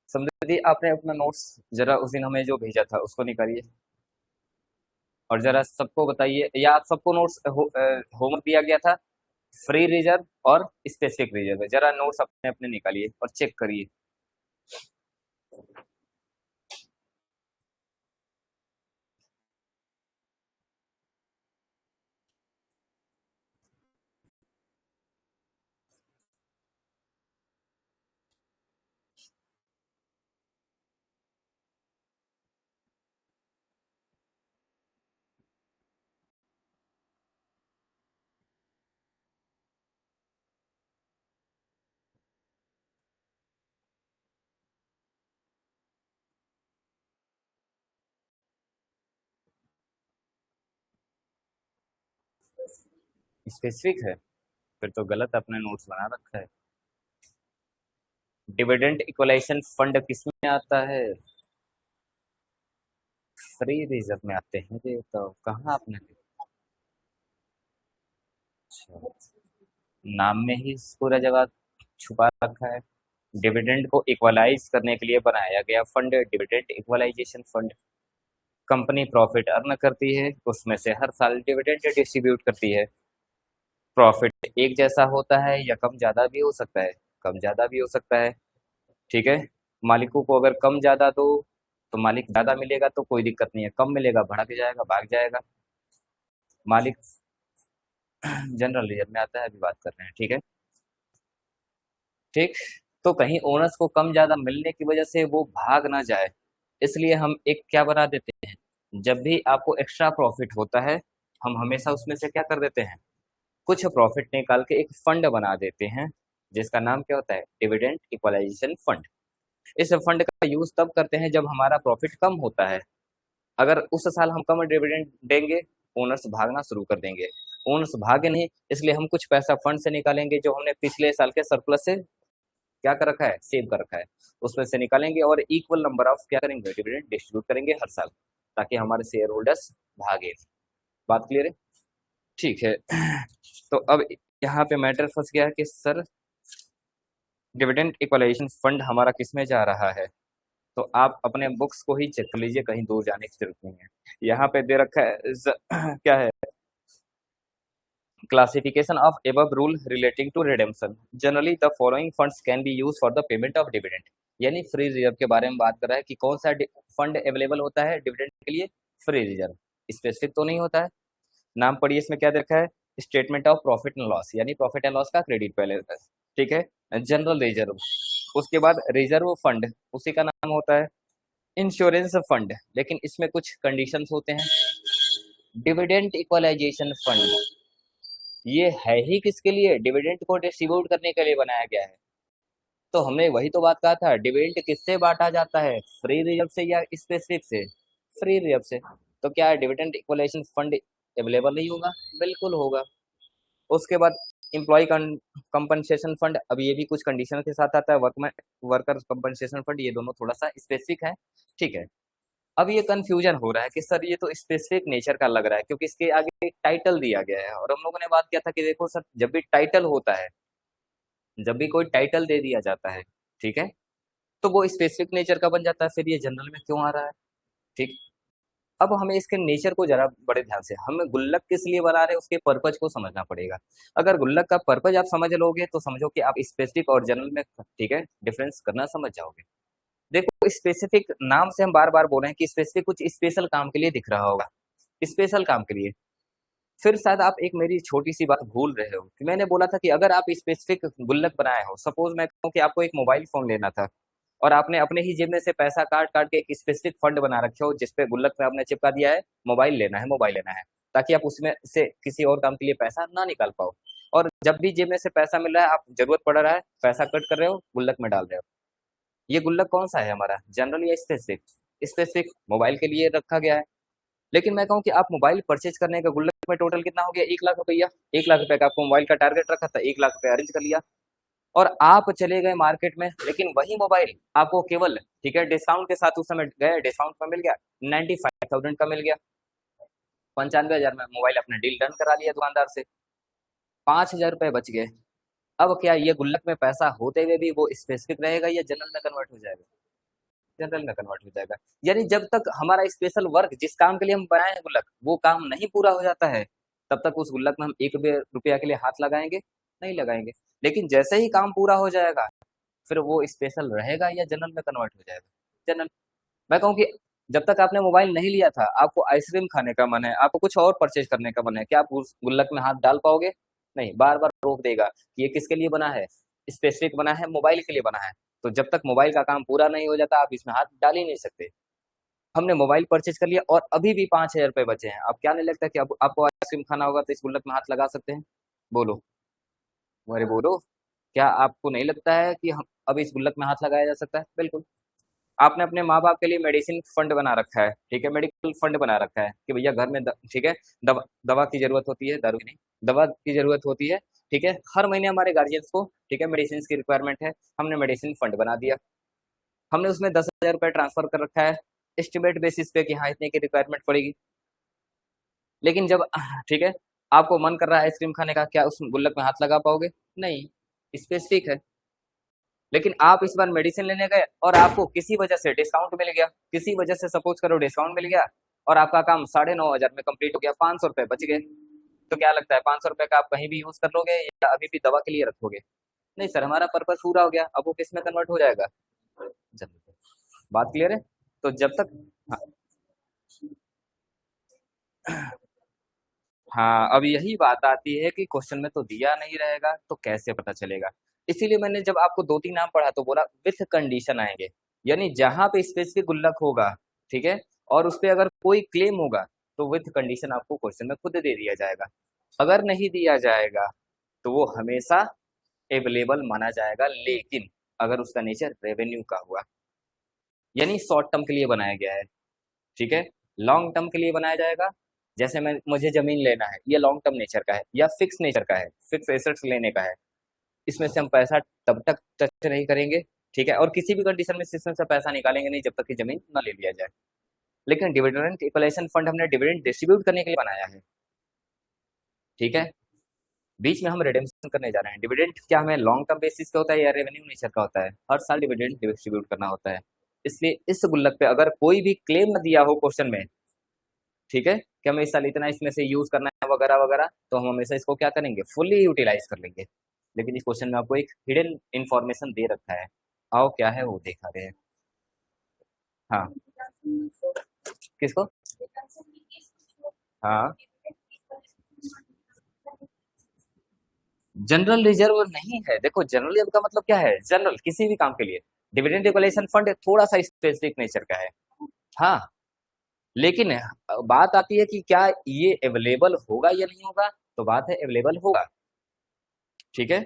समझिए, आपने अपना नोट्स जरा उस दिन हमें जो भेजा था उसको निकालिए और जरा सबको बताइए, या आप सबको नोट्स होमवर्क दिया गया था? फ्री रिजर्व और स्पेसिफिक रिजर्व, जरा नोट्स अपने अपने निकालिए और चेक करिए। स्पेसिफिक है? फिर तो गलत अपने नोट्स बना रखा है। डिविडेंड इक्वलाइजेशन फंड किसमें आता है? फ्री रिजर्व में आते हैं। ये तो कहाँ आपने अच्छा, नाम में ही पूरा जवाब छुपा रखा है। डिविडेंड को इक्वलाइज करने के लिए बनाया गया fund dividend equalization fund. Company profit earn करती है, उसमें से हर साल डिविडेंड डिस्ट्रीब्यूट करती है। प्रॉफिट एक जैसा होता है या कम ज़्यादा भी हो सकता है, कम ज़्यादा भी हो सकता है। ठीक है। मालिकों को अगर कम ज़्यादा दो तो मालिक ज़्यादा मिलेगा तो कोई दिक्कत नहीं है, कम मिलेगा भड़क जाएगा, भाग जाएगा। मालिक जनरल रिजर्व में आता है, अभी बात कर रहे हैं। ठीक है। ठीक। तो कहीं ओनर्स को कम ज़्यादा मिलने की वजह से वो भाग ना जाए, इसलिए हम एक क्या बना देते हैं, जब भी आपको एक्स्ट्रा प्रॉफिट होता है हम हमेशा उसमें से क्या कर देते हैं, कुछ प्रॉफिट निकाल के एक फंड बना देते हैं जिसका नाम क्या होता है, डिविडेंड इक्वलाइजेशन फंड। इस फंड का यूज तब करते हैं जब हमारा प्रॉफिट कम होता है। अगर उस साल हम कम डिविडेंड देंगे, ओनर्स भागना शुरू कर देंगे। ओनर्स भागे नहीं, इसलिए हम कुछ पैसा फंड से निकालेंगे जो हमने पिछले साल के सरप्लस से क्या कर रखा है, सेव कर रखा है, उसमें से निकालेंगे और इक्वल नंबर ऑफ क्या करेंगे, डिविडेंड डिस्ट्रीब्यूट करेंगे हर साल, ताकि हमारे शेयर होल्डर्स भागे। बात क्लियर है? ठीक है। तो अब यहाँ पे मैटर फंस गया है कि सर डिविडेंड इक्वलाइजेशन फंड हमारा किस में जा रहा है। तो आप अपने बुक्स को ही चेक कर लीजिए, कहीं दूर जाने की जरूरत नहीं है। यहाँ पे दे रखा है क्या है, classification of above rule relating to redemption. Generally, the following funds can be used for the payment of dividend. यानी फ्री रिजर्व के बारे में बात कर रहा है कि कौन सा फंड अवेलेबल होता है डिविडेंड के लिए, फ्री रिजर्व। स्पेसिफिक तो नहीं होता है। नाम पढ़िए, इसमें क्या देखा है, statement of profit and loss, यानी प्रॉफिट एंड लॉस का क्रेडिट पहले होता है, ठीक है। जनरल रिजर्व, उसके बाद रिजर्व फंड, उसी का नाम होता है इंश्योरेंस फंड, लेकिन इसमें कुछ कंडीशंस होते हैं। डिविडेंड इक्वलाइजेशन फंड ये है ही किसके लिए, डिविडेंड को डिस्ट्रीब्यूट करने के लिए बनाया गया है। तो हमने वही तो बात कहा था, डिविडेंड किससे बांटा जाता है, फ्री रिजर्व से या स्पेसिफिक से, फ्री रिजर्व से। तो क्या है, डिविडेंड इक्वलाइजेशन फंड अवेलेबल नहीं होगा, बिल्कुल होगा। उसके बाद एम्प्लॉय कंपनसेशन फंड, अब ये भी कुछ कंडीशन के साथ आता है। वर्कर कंपनसेशन फंड, ये दोनों थोड़ा सा स्पेसिफिक है, ठीक है। अब ये कंफ्यूजन हो रहा है कि सर ये तो स्पेसिफिक नेचर का लग रहा है, क्योंकि इसके आगे टाइटल दिया गया है। और हम लोगों ने बात किया था कि देखो सर, जब भी टाइटल होता है, जब भी कोई टाइटल दे दिया जाता है, ठीक है, तो वो स्पेसिफिक नेचर का बन जाता है, फिर ये जनरल में क्यों आ रहा है, ठीक। अब हमें इसके नेचर को जरा बड़े ध्यान से, हम गुल्लक किस लिए बना रहे हैं उसके पर्पज को समझना पड़ेगा। अगर गुल्लक का पर्पज आप समझ लोगे तो समझो कि आप स्पेसिफिक और जनरल में, ठीक है, डिफरेंस करना समझ जाओगे। देखो स्पेसिफिक नाम से हम बार बार बोल रहे हैं कि स्पेसिफिक कुछ स्पेशल काम के लिए दिख रहा होगा, स्पेशल काम के लिए। फिर शायद आप एक मेरी छोटी सी बात भूल रहे हो कि मैंने बोला था कि अगर आप स्पेसिफिक गुल्लक बनाए हो, सपोज मैं कहूँ कि आपको एक मोबाइल फोन लेना था और आपने अपने ही जेब में से पैसा काट काट के एक स्पेसिफिक फंड बना रखे हो जिसपे गुल्लक में आपने चिपका दिया है मोबाइल लेना है, मोबाइल लेना है, ताकि आप उसमें से किसी और काम के लिए पैसा ना निकाल पाओ। और जब भी जेब में से पैसा मिल रहा है, आप जरूरत पड़ रहा है, पैसा कट कर रहे हो, गुल्लक में डाल रहे हो। ये गुल्लक कौन सा है हमारा, जनरल या स्पेसिफिक? स्पेसिफिक मोबाइल के लिए रखा गया है। लेकिन मैं कहूँ कि आप मोबाइल परचेज करने का गुल्लक में टोटल कितना हो गया, 1 लाख रुपया। 1 लाख रुपए का आपको मोबाइल का टारगेट रखा था, 1 लाख रुपए अरेंज कर लिया और आप चले गए मार्केट में। लेकिन वही मोबाइल आपको केवल, ठीक है, डिस्काउंट के साथ उस समय गए, डिस्काउंट में मिल गया 95,000 का मिल गया, 95,000 में मोबाइल अपना डील डन करा लिया दुकानदार से, 5,000 रुपए बच गए। अब क्या ये गुल्लक में पैसा होते हुए भी वो स्पेसिफिक रहेगा या जनरल में कन्वर्ट हो जाएगा? जनरल में कन्वर्ट हो जाएगा। यानी जब तक हमारा स्पेशल वर्क, जिस काम के लिए हम बनाए हैं गुल्लक, वो काम नहीं पूरा हो जाता है, तब तक उस गुल्लक में हम 1 रुपया के लिए हाथ लगाएंगे नहीं लगाएंगे। लेकिन जैसे ही काम पूरा हो जाएगा, फिर वो स्पेशल रहेगा या जनरल में कन्वर्ट हो जाएगा, जनरल। मैं कहूँ कि जब तक आपने मोबाइल नहीं लिया था, आपको आइसक्रीम खाने का मन है, आपको कुछ और परचेज करने का मन है, क्या आप उस गुल्लक में हाथ डाल पाओगे? नहीं, बार बार रोक देगा कि ये किसके लिए बना है, स्पेसिफिक बना है, मोबाइल के लिए बना है। तो जब तक मोबाइल का काम पूरा नहीं हो जाता, आप इसमें हाथ डाल ही नहीं सकते। हमने मोबाइल परचेज कर लिया और अभी भी 5,000 रुपए बचे हैं, अब क्या नहीं लगता कि अब आपको आइसक्रीम खाना होगा तो इस गुल्लक में हाथ लगा सकते हैं? बोलो, अरे बोलो, क्या आपको नहीं लगता है कि हम अब इस गुल्लक में हाथ लगाया जा सकता है? बिल्कुल। आपने अपने माँ बाप के लिए मेडिसिन फंड बना रखा है, ठीक है, मेडिकल फंड बना रखा है कि भैया घर में ठीक है, दवा की जरूरत होती है, दारू की नहीं, दवा की जरूरत होती है, ठीक है, हर महीने हमारे गार्जियंस को, ठीक है, मेडिसिन की रिक्वायरमेंट है, हमने मेडिसिन फंड बना दिया। हमने उसमें 10,000 रुपए ट्रांसफर कर रखा है एस्टिमेट बेसिस पे कि हाँ इतने की रिक्वायरमेंट पड़ेगी। लेकिन जब ठीक है, आपको मन कर रहा है आइसक्रीम खाने का, क्या उस गुल्लक में हाथ लगा पाओगे? नहीं, स्पेसिफिक है। लेकिन आप इस बार मेडिसिन लेने गए और आपको किसी वजह से डिस्काउंट मिल गया, किसी वजह से सपोज करो डिस्काउंट मिल गया और आपका काम 9,500 में कंप्लीट हो गया, 500 रुपए बच गए। तो क्या लगता है 500 रुपए का आप कहीं भी यूज कर लोगे या अभी भी दवा के लिए रखोगे? नहीं सर, हमारा पर्पज पूरा हो गया, अब वो किस में कन्वर्ट हो जाएगा, जनरल। बात क्लियर है? तो जब तक, हाँ, हाँ, अब यही बात आती है कि क्वेश्चन में तो दिया नहीं रहेगा तो कैसे पता चलेगा। इसीलिए मैंने जब आपको 2-3 नाम पढ़ा तो बोला विथ कंडीशन आएंगे, यानी जहां पे स्पेसिफिक गुल्लक होगा, ठीक है, और उस पे अगर कोई क्लेम होगा तो विथ कंडीशन आपको क्वेश्चन में खुद दे दिया जाएगा। अगर नहीं दिया जाएगा तो वो हमेशा अवेलेबल माना जाएगा, लेकिन अगर उसका नेचर रेवेन्यू का हुआ, यानी शॉर्ट टर्म के लिए बनाया गया है, ठीक है, लॉन्ग टर्म के लिए बनाया जाएगा। जैसे मैं मुझे जमीन लेना है, ये लॉन्ग टर्म नेचर का है या फिक्स नेचर का है, फिक्स एसेट्स लेने का है, इसमें से हम पैसा तब तक टच नहीं करेंगे, ठीक है, और किसी भी कंडीशन में सिस्टम से पैसा निकालेंगे नहीं जब तक कि जमीन न ले लिया जाए। लेकिन डिविडेंड इक्वलाइजेशन फंड हमने डिविडेंड डिस्ट्रीब्यूट करने के लिए बनाया है, ठीक है, बीच में हम रिडेम्पशन करने जा रहे हैं। डिविडेंड क्या हमें लॉन्ग टर्म बेसिस पे होता है या रेवेन्यू नेचर का होता है? हर साल डिविडेंड डिस्ट्रीब्यूट करना होता है। इसलिए इस गुल्लक पे अगर कोई भी क्लेम न दिया हो क्वेश्चन में, ठीक है, कि हमें इस साल इतना इसमें से यूज करना है वगैरह वगैरह, तो हम हमेशा इसको क्या करेंगे, फुल्ली यूटिलाइज कर लेंगे। लेकिन इस क्वेश्चन में आपको एक हिडन इंफॉर्मेशन दे रखा है, आओ क्या है वो देखा रहे हैं। हाँ, किसको? हाँ, जनरल रिजर्व नहीं है। देखो जनरल रिजर्व का मतलब क्या है, जनरल किसी भी काम के लिए। डिविडेंड इक्वलाइजेशन फंड थोड़ा सा स्पेसिफिक नेचर का है। हाँ, लेकिन बात आती है कि क्या ये अवेलेबल होगा या नहीं होगा, तो बात है अवेलेबल होगा, ठीक है।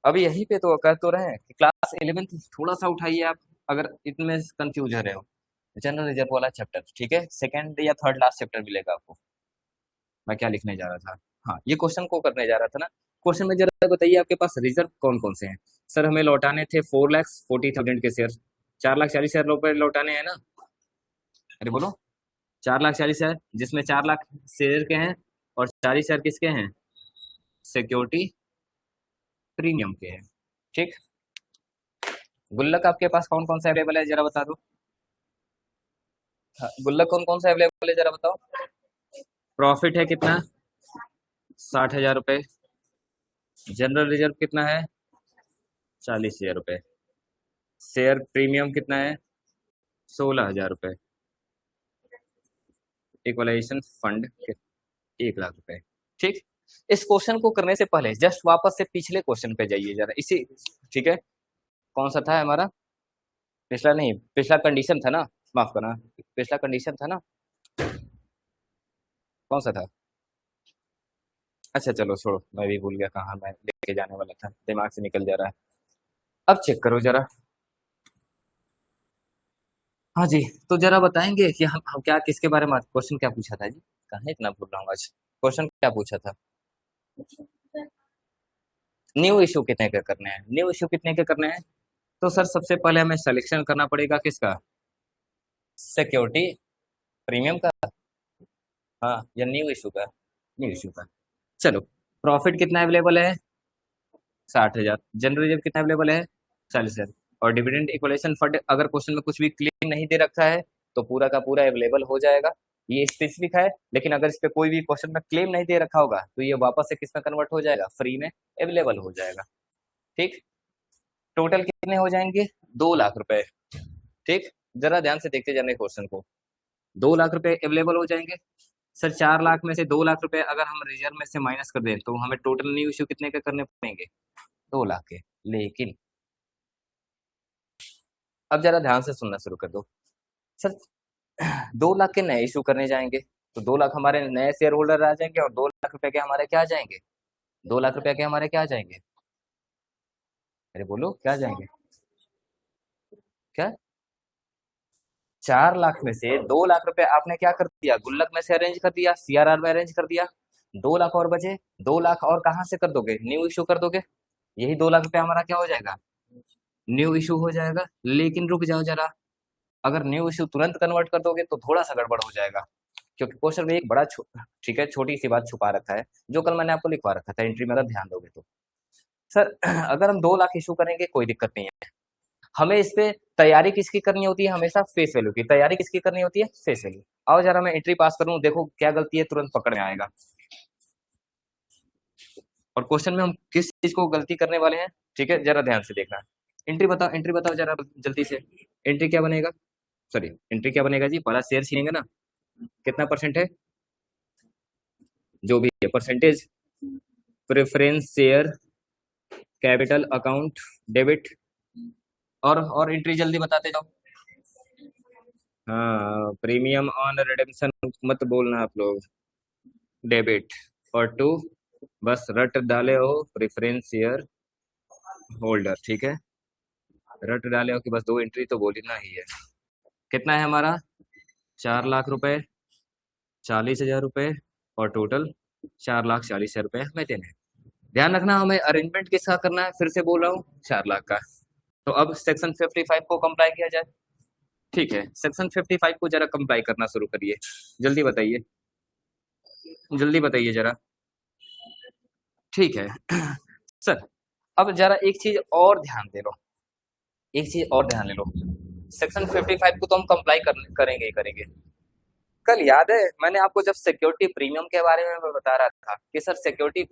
अब यहीं पे तो कह तो रहे हैं कि क्लास 11th थोड़ा सा उठाइए आप, अगर इतने कंफ्यूज हो रहे हो। जनरल रिजर्व वाला चैप्टर, ठीक है, सेकंड या थर्ड लास्ट चैप्टर मिलेगा आपको। मैं क्या लिखने जा रहा था, हाँ, ये क्वेश्चन को करने जा रहा था ना। क्वेश्चन में जरा बताइए आपके पास रिजर्व कौन कौन से हैं। सर हमें लौटाने थे 4,40,000 के शेयर, 4,40,000 रुपए लौटाने हैं ना। अरे बोलो, 4,40,000, जिसमें 4 लाख शेयर के हैं और 40,000 किसके हैं, सिक्योरिटी प्रीमियम के हैं, ठीक। गुल्लक आपके पास कौन कौन सा अवेलेबल है जरा बता दो। हाँ, गुल्लक कौन कौन सा अवेलेबल है जरा बताओ। प्रॉफिट है कितना, 60,000 रुपए। जनरल रिजर्व कितना है, 40,000 रुपए। शेयर प्रीमियम कितना है, 16,000 रुपए। इक्वलाइजेशन फंड 1 लाख रुपए, ठीक। इस क्वेश्चन को करने से पहले जस्ट वापस से पिछले क्वेश्चन पे जाइए जरा, इसी, ठीक है, कौन सा था हमारा, पिछला नहीं, पिछला कंडीशन था ना, माफ करना, पिछला कंडीशन था ना, कौन सा था। अच्छा चलो छोड़ो, मैं भी भूल गया कहाँ मैं लेके जाने वाला था, दिमाग से निकल जा रहा है। अब चेक करो जरा। हाँ जी, तो जरा बताएंगे कि हम क्या किसके बारे में, क्वेश्चन क्या पूछा था जी, कहाँ इतना भूल रहा हूँ आज, क्वेश्चन क्या पूछा था। न्यू इशू कितने के करने हैं, न्यू इशू कितने के करने हैं। तो सर सबसे पहले हमें सिलेक्शन करना पड़ेगा किसका, सिक्योरिटी प्रीमियम का, हाँ, या न्यू इशू का, न्यू इशू का। चलो, प्रॉफिट कितना अवेलेबल है, 60,000। जनरल रिजर्व कितना अवेलेबल है, 40,000। और डिविडेंड इक्वलाइजेशन फंड अगर क्वेश्चन में कुछ भी क्लेम नहीं दे रखा है तो पूरा का पूरा अवेलेबल हो जाएगा। ये स्पेसिफिक है, लेकिन अगर इस पे कोई भी क्वेश्चन में क्लेम नहीं दे रखा होगा तो ये वापस से किस में कन्वर्ट हो जाएगा, फ्री में अवेलेबल हो जाएगा, ठीक। टोटल कितने हो जाएंगे, 2 लाख रुपए, ठीक। जरा ध्यान से देखते जाने क्वेश्चन को, 2 लाख रुपए अवेलेबल हो जाएंगे। सर 4 लाख में से 2 लाख रुपए अगर हम रिजर्व में से माइनस कर दें तो हमें टोटल न्यू इश्यू कितने के करने पड़ेंगे, 2 लाख के। लेकिन अब जरा ध्यान से सुनना शुरू कर दो। सर 2 लाख के नए इशू करने जाएंगे तो 2 लाख हमारे नए शेयर होल्डर आ जाएंगे और 2 लाख रुपए के हमारे क्या आ जाएंगे, 2 लाख रुपए के हमारे क्या आ जाएंगे, अरे बोलो क्या जाएंगे, क्या। 4 लाख में से 2 लाख रुपए आपने क्या कर दिया, गुल्लक में से अरेंज कर दिया, सीआरआर में अरेंज कर दिया। 2 लाख और बचे, 2 लाख और कहाँ से कर दोगे, न्यू इशू कर दोगे। यही 2 लाख रुपए हमारा क्या हो जाएगा, न्यू इशू हो जाएगा। लेकिन रुक जाओ जरा, अगर न्यू इशू तुरंत कन्वर्ट कर दोगे तो थोड़ा सा गड़बड़ हो जाएगा, क्योंकि क्वेश्चन में एक बड़ा ठीक है, छोटी सी बात छुपा रखा है, जो कल मैंने आपको लिखवा रखा था एंट्री में, अगर ध्यान दोगे तो। सर अगर हम 2 लाख इशू करेंगे कोई दिक्कत नहीं है, हमें इस पे तैयारी किसकी करनी होती है, हमेशा फेस वैल्यू की तैयारी किसकी करनी होती है, फेस वैल्यू। आओ जरा मैं एंट्री पास करूं, देखो क्या गलती है, तुरंत पकड़ में आएगा। और क्वेश्चन में हम किस चीज को गलती करने वाले हैं, ठीक है, जरा ध्यान से देखना। एंट्री बताओ जरा जल्दी से, एंट्री क्या बनेगा, सॉरी एंट्री क्या बनेगा जी, पहला शेयर छीनेंगे ना, कितना परसेंट है, जो भी है percentage, preference share capital account debit, और एंट्री जल्दी बताते जाओ। हाँ, प्रीमियम ऑन रिडेम्पशन मत बोलना आप लोग, डेबिट। और टू बस रट डाले हो प्रेफरेंस शेयर होल्डर, ठीक है। रट डाले हो कि बस दो एंट्री तो बोलना ही है। कितना है हमारा? 4 लाख रुपए, 40 हजार रुपए, और टोटल 4 लाख 40 हजार रुपए हमें देने हैं। ध्यान रखना हमें अरेंजमेंट किसका करना है, फिर से बोल रहा हूँ, 4 लाख का। तो अब सेक्शन 55 को कंप्लाई किया जाए। ठीक है, सेक्शन 55 को जरा कंप्लाई करना शुरू करिए। जल्दी बताइए, जल्दी बताइए जरा। ठीक है सर, अब जरा एक चीज और ध्यान दे लो, एक चीज और ध्यान ले लो। सेक्शन 55 को तो हम कंप्लाई करेंगे ही करेंगे। कल याद है मैंने आपको जब सिक्योरिटी प्रीमियम के बारे में बता रहा था कि सर सिक्योरिटी,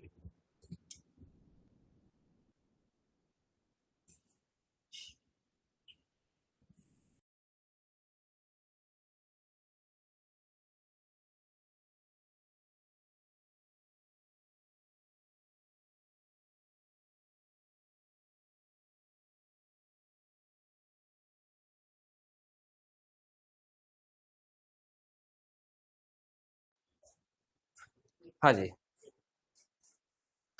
हाँ जी,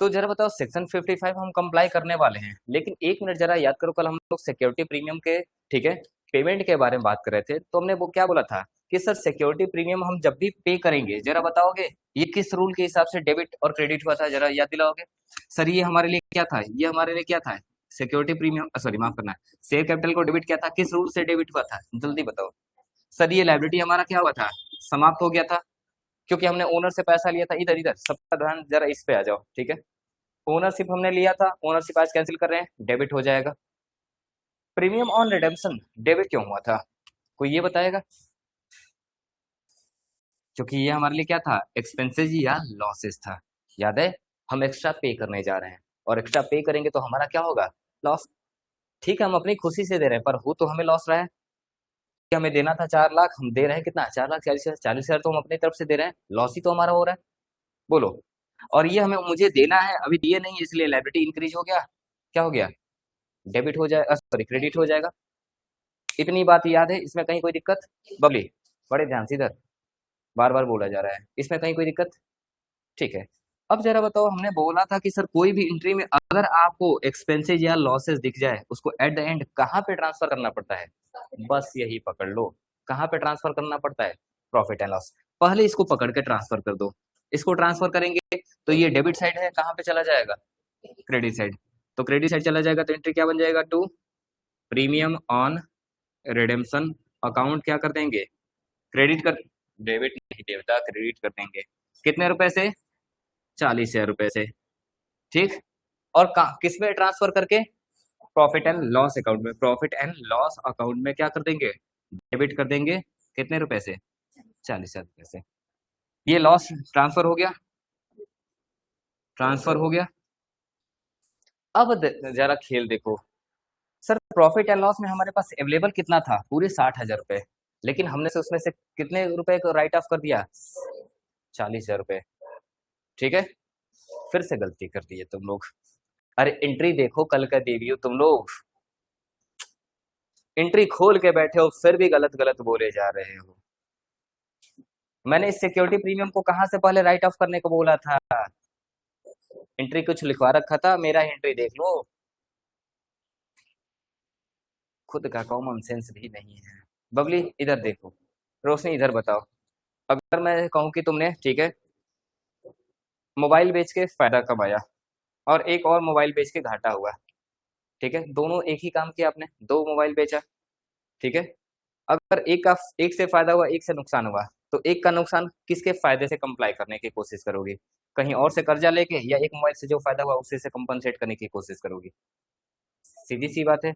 तो जरा बताओ सेक्शन 55 हम कंप्लाई करने वाले हैं, लेकिन एक मिनट जरा याद करो, कल हम लोग सिक्योरिटी प्रीमियम के, ठीक है, पेमेंट के बारे में बात कर रहे थे, तो हमने वो क्या बोला था कि सर सिक्योरिटी प्रीमियम हम जब भी पे करेंगे, जरा बताओगे ये किस रूल के हिसाब से डेबिट और क्रेडिट हुआ था, जरा याद दिलाओगे। सर ये हमारे लिए क्या था, ये हमारे लिए क्या था, सिक्योरिटी प्रीमियम, सॉरी माफ करना, शेयर कैपिटल को डेबिट क्या था, किस रूल से डेबिट हुआ था, जल्दी बताओ। सर ये लाइबिलिटी हमारा क्या हुआ था, समाप्त हो गया था, क्योंकि हमने ओनर से पैसा लिया था। इधर इधर सबका ध्यान जरा इस पे आ जाओ, ठीक है। ओनरशिप हमने लिया था, ओनरशिप आज कैंसिल कर रहे हैं, डेबिट हो जाएगा। प्रीमियम ऑन रिडेम्पशन डेबिट क्यों हुआ था, कोई ये बताएगा। क्योंकि ये हमारे लिए क्या था, एक्सपेंसेस या लॉसेस था। याद है, हम एक्स्ट्रा पे करने जा रहे हैं, और एक्स्ट्रा पे करेंगे तो हमारा क्या होगा, लॉस। ठीक है, हम अपनी खुशी से दे रहे हैं, पर हो तो हमें लॉस रहा है कि हमें देना था 4 लाख, हम दे रहे हैं कितना, 4 लाख 40 हजार, 40 हजार तो हम अपनी तरफ से दे रहे हैं, लॉस ही तो हमारा हो रहा है। बोलो। और ये हमें मुझे देना है, अभी दिए नहीं है, इसलिए लाइबिलिटी इंक्रीज हो गया, क्या हो गया, डेबिट हो जाएगा, सॉरी क्रेडिट हो जाएगा। इतनी बात याद है, इसमें कहीं कोई दिक्कत। बबली, बड़े ध्यान से इधर, बार बार बोला जा रहा है, इसमें कहीं कोई दिक्कत। ठीक है, अब जरा बताओ, हमने बोला था कि सर कोई भी एंट्री में अगर आपको एक्सपेंसेस या लॉसेस दिख जाए, उसको एट द एंड कहाँ पे ट्रांसफर करना पड़ता है, बस यही पकड़ लो, कहाँ पे ट्रांसफर करना पड़ता है, प्रॉफिट एंड लॉस। पहले इसको पकड़ के ट्रांसफर कर दो, इसको ट्रांसफर करेंगे तो ये डेबिट साइड है, कहाँ पे चला जाएगा, क्रेडिट साइड। तो क्रेडिट साइड चला जाएगा तो एंट्री क्या बन जाएगा, to premium on redemption account, क्या कर देंगे, क्रेडिट कर, डेबिट नहीं देवता, क्रेडिट कर देंगे। कितने रुपए से, 40 हजार रुपए से, ठीक। और किस में ट्रांसफर करके, प्रॉफिट एंड लॉस अकाउंट में, प्रॉफिट एंड लॉस अकाउंट में क्या कर देंगे, डेबिट कर देंगे। कितने रुपए से, 40 हजार रुपए से। ये लॉस ट्रांसफर हो गया, ट्रांसफर हो गया। अब जरा खेल देखो, सर प्रॉफिट एंड लॉस में हमारे पास अवेलेबल कितना था, पूरे 60 हजार रुपए, लेकिन हमने से उसमें से कितने रुपए को राइट ऑफ कर दिया, 40 हजार रुपए, ठीक है। फिर से गलती कर दी है तुम लोग। अरे एंट्री देखो कल का देवी हो तुम लोग, एंट्री खोल के बैठे हो, फिर भी गलत गलत बोले जा रहे हो। मैंने इस सिक्योरिटी प्रीमियम को कहां से पहले राइट ऑफ करने को बोला था, एंट्री कुछ लिखवा रखा था, मेरा एंट्री देख लो, खुद का कॉमन सेंस भी नहीं है। बबली इधर देखो, रोशनी इधर बताओ, अगर मैं कहूं कि तुमने, ठीक है, मोबाइल बेच के फायदा कमाया, और एक और मोबाइल बेच के घाटा हुआ, ठीक है, दोनों एक ही काम किया आपने, दो मोबाइल बेचा, ठीक है। अगर एक से फायदा हुआ, एक से नुकसान हुआ, तो एक का नुकसान किसके फायदे से कंप्लाई करने की कोशिश करोगी, कहीं और से कर्जा लेके, या एक मोबाइल से जो फायदा हुआ उसी से कंपनसेट करने की कोशिश करोगी। सीधी सी बात है,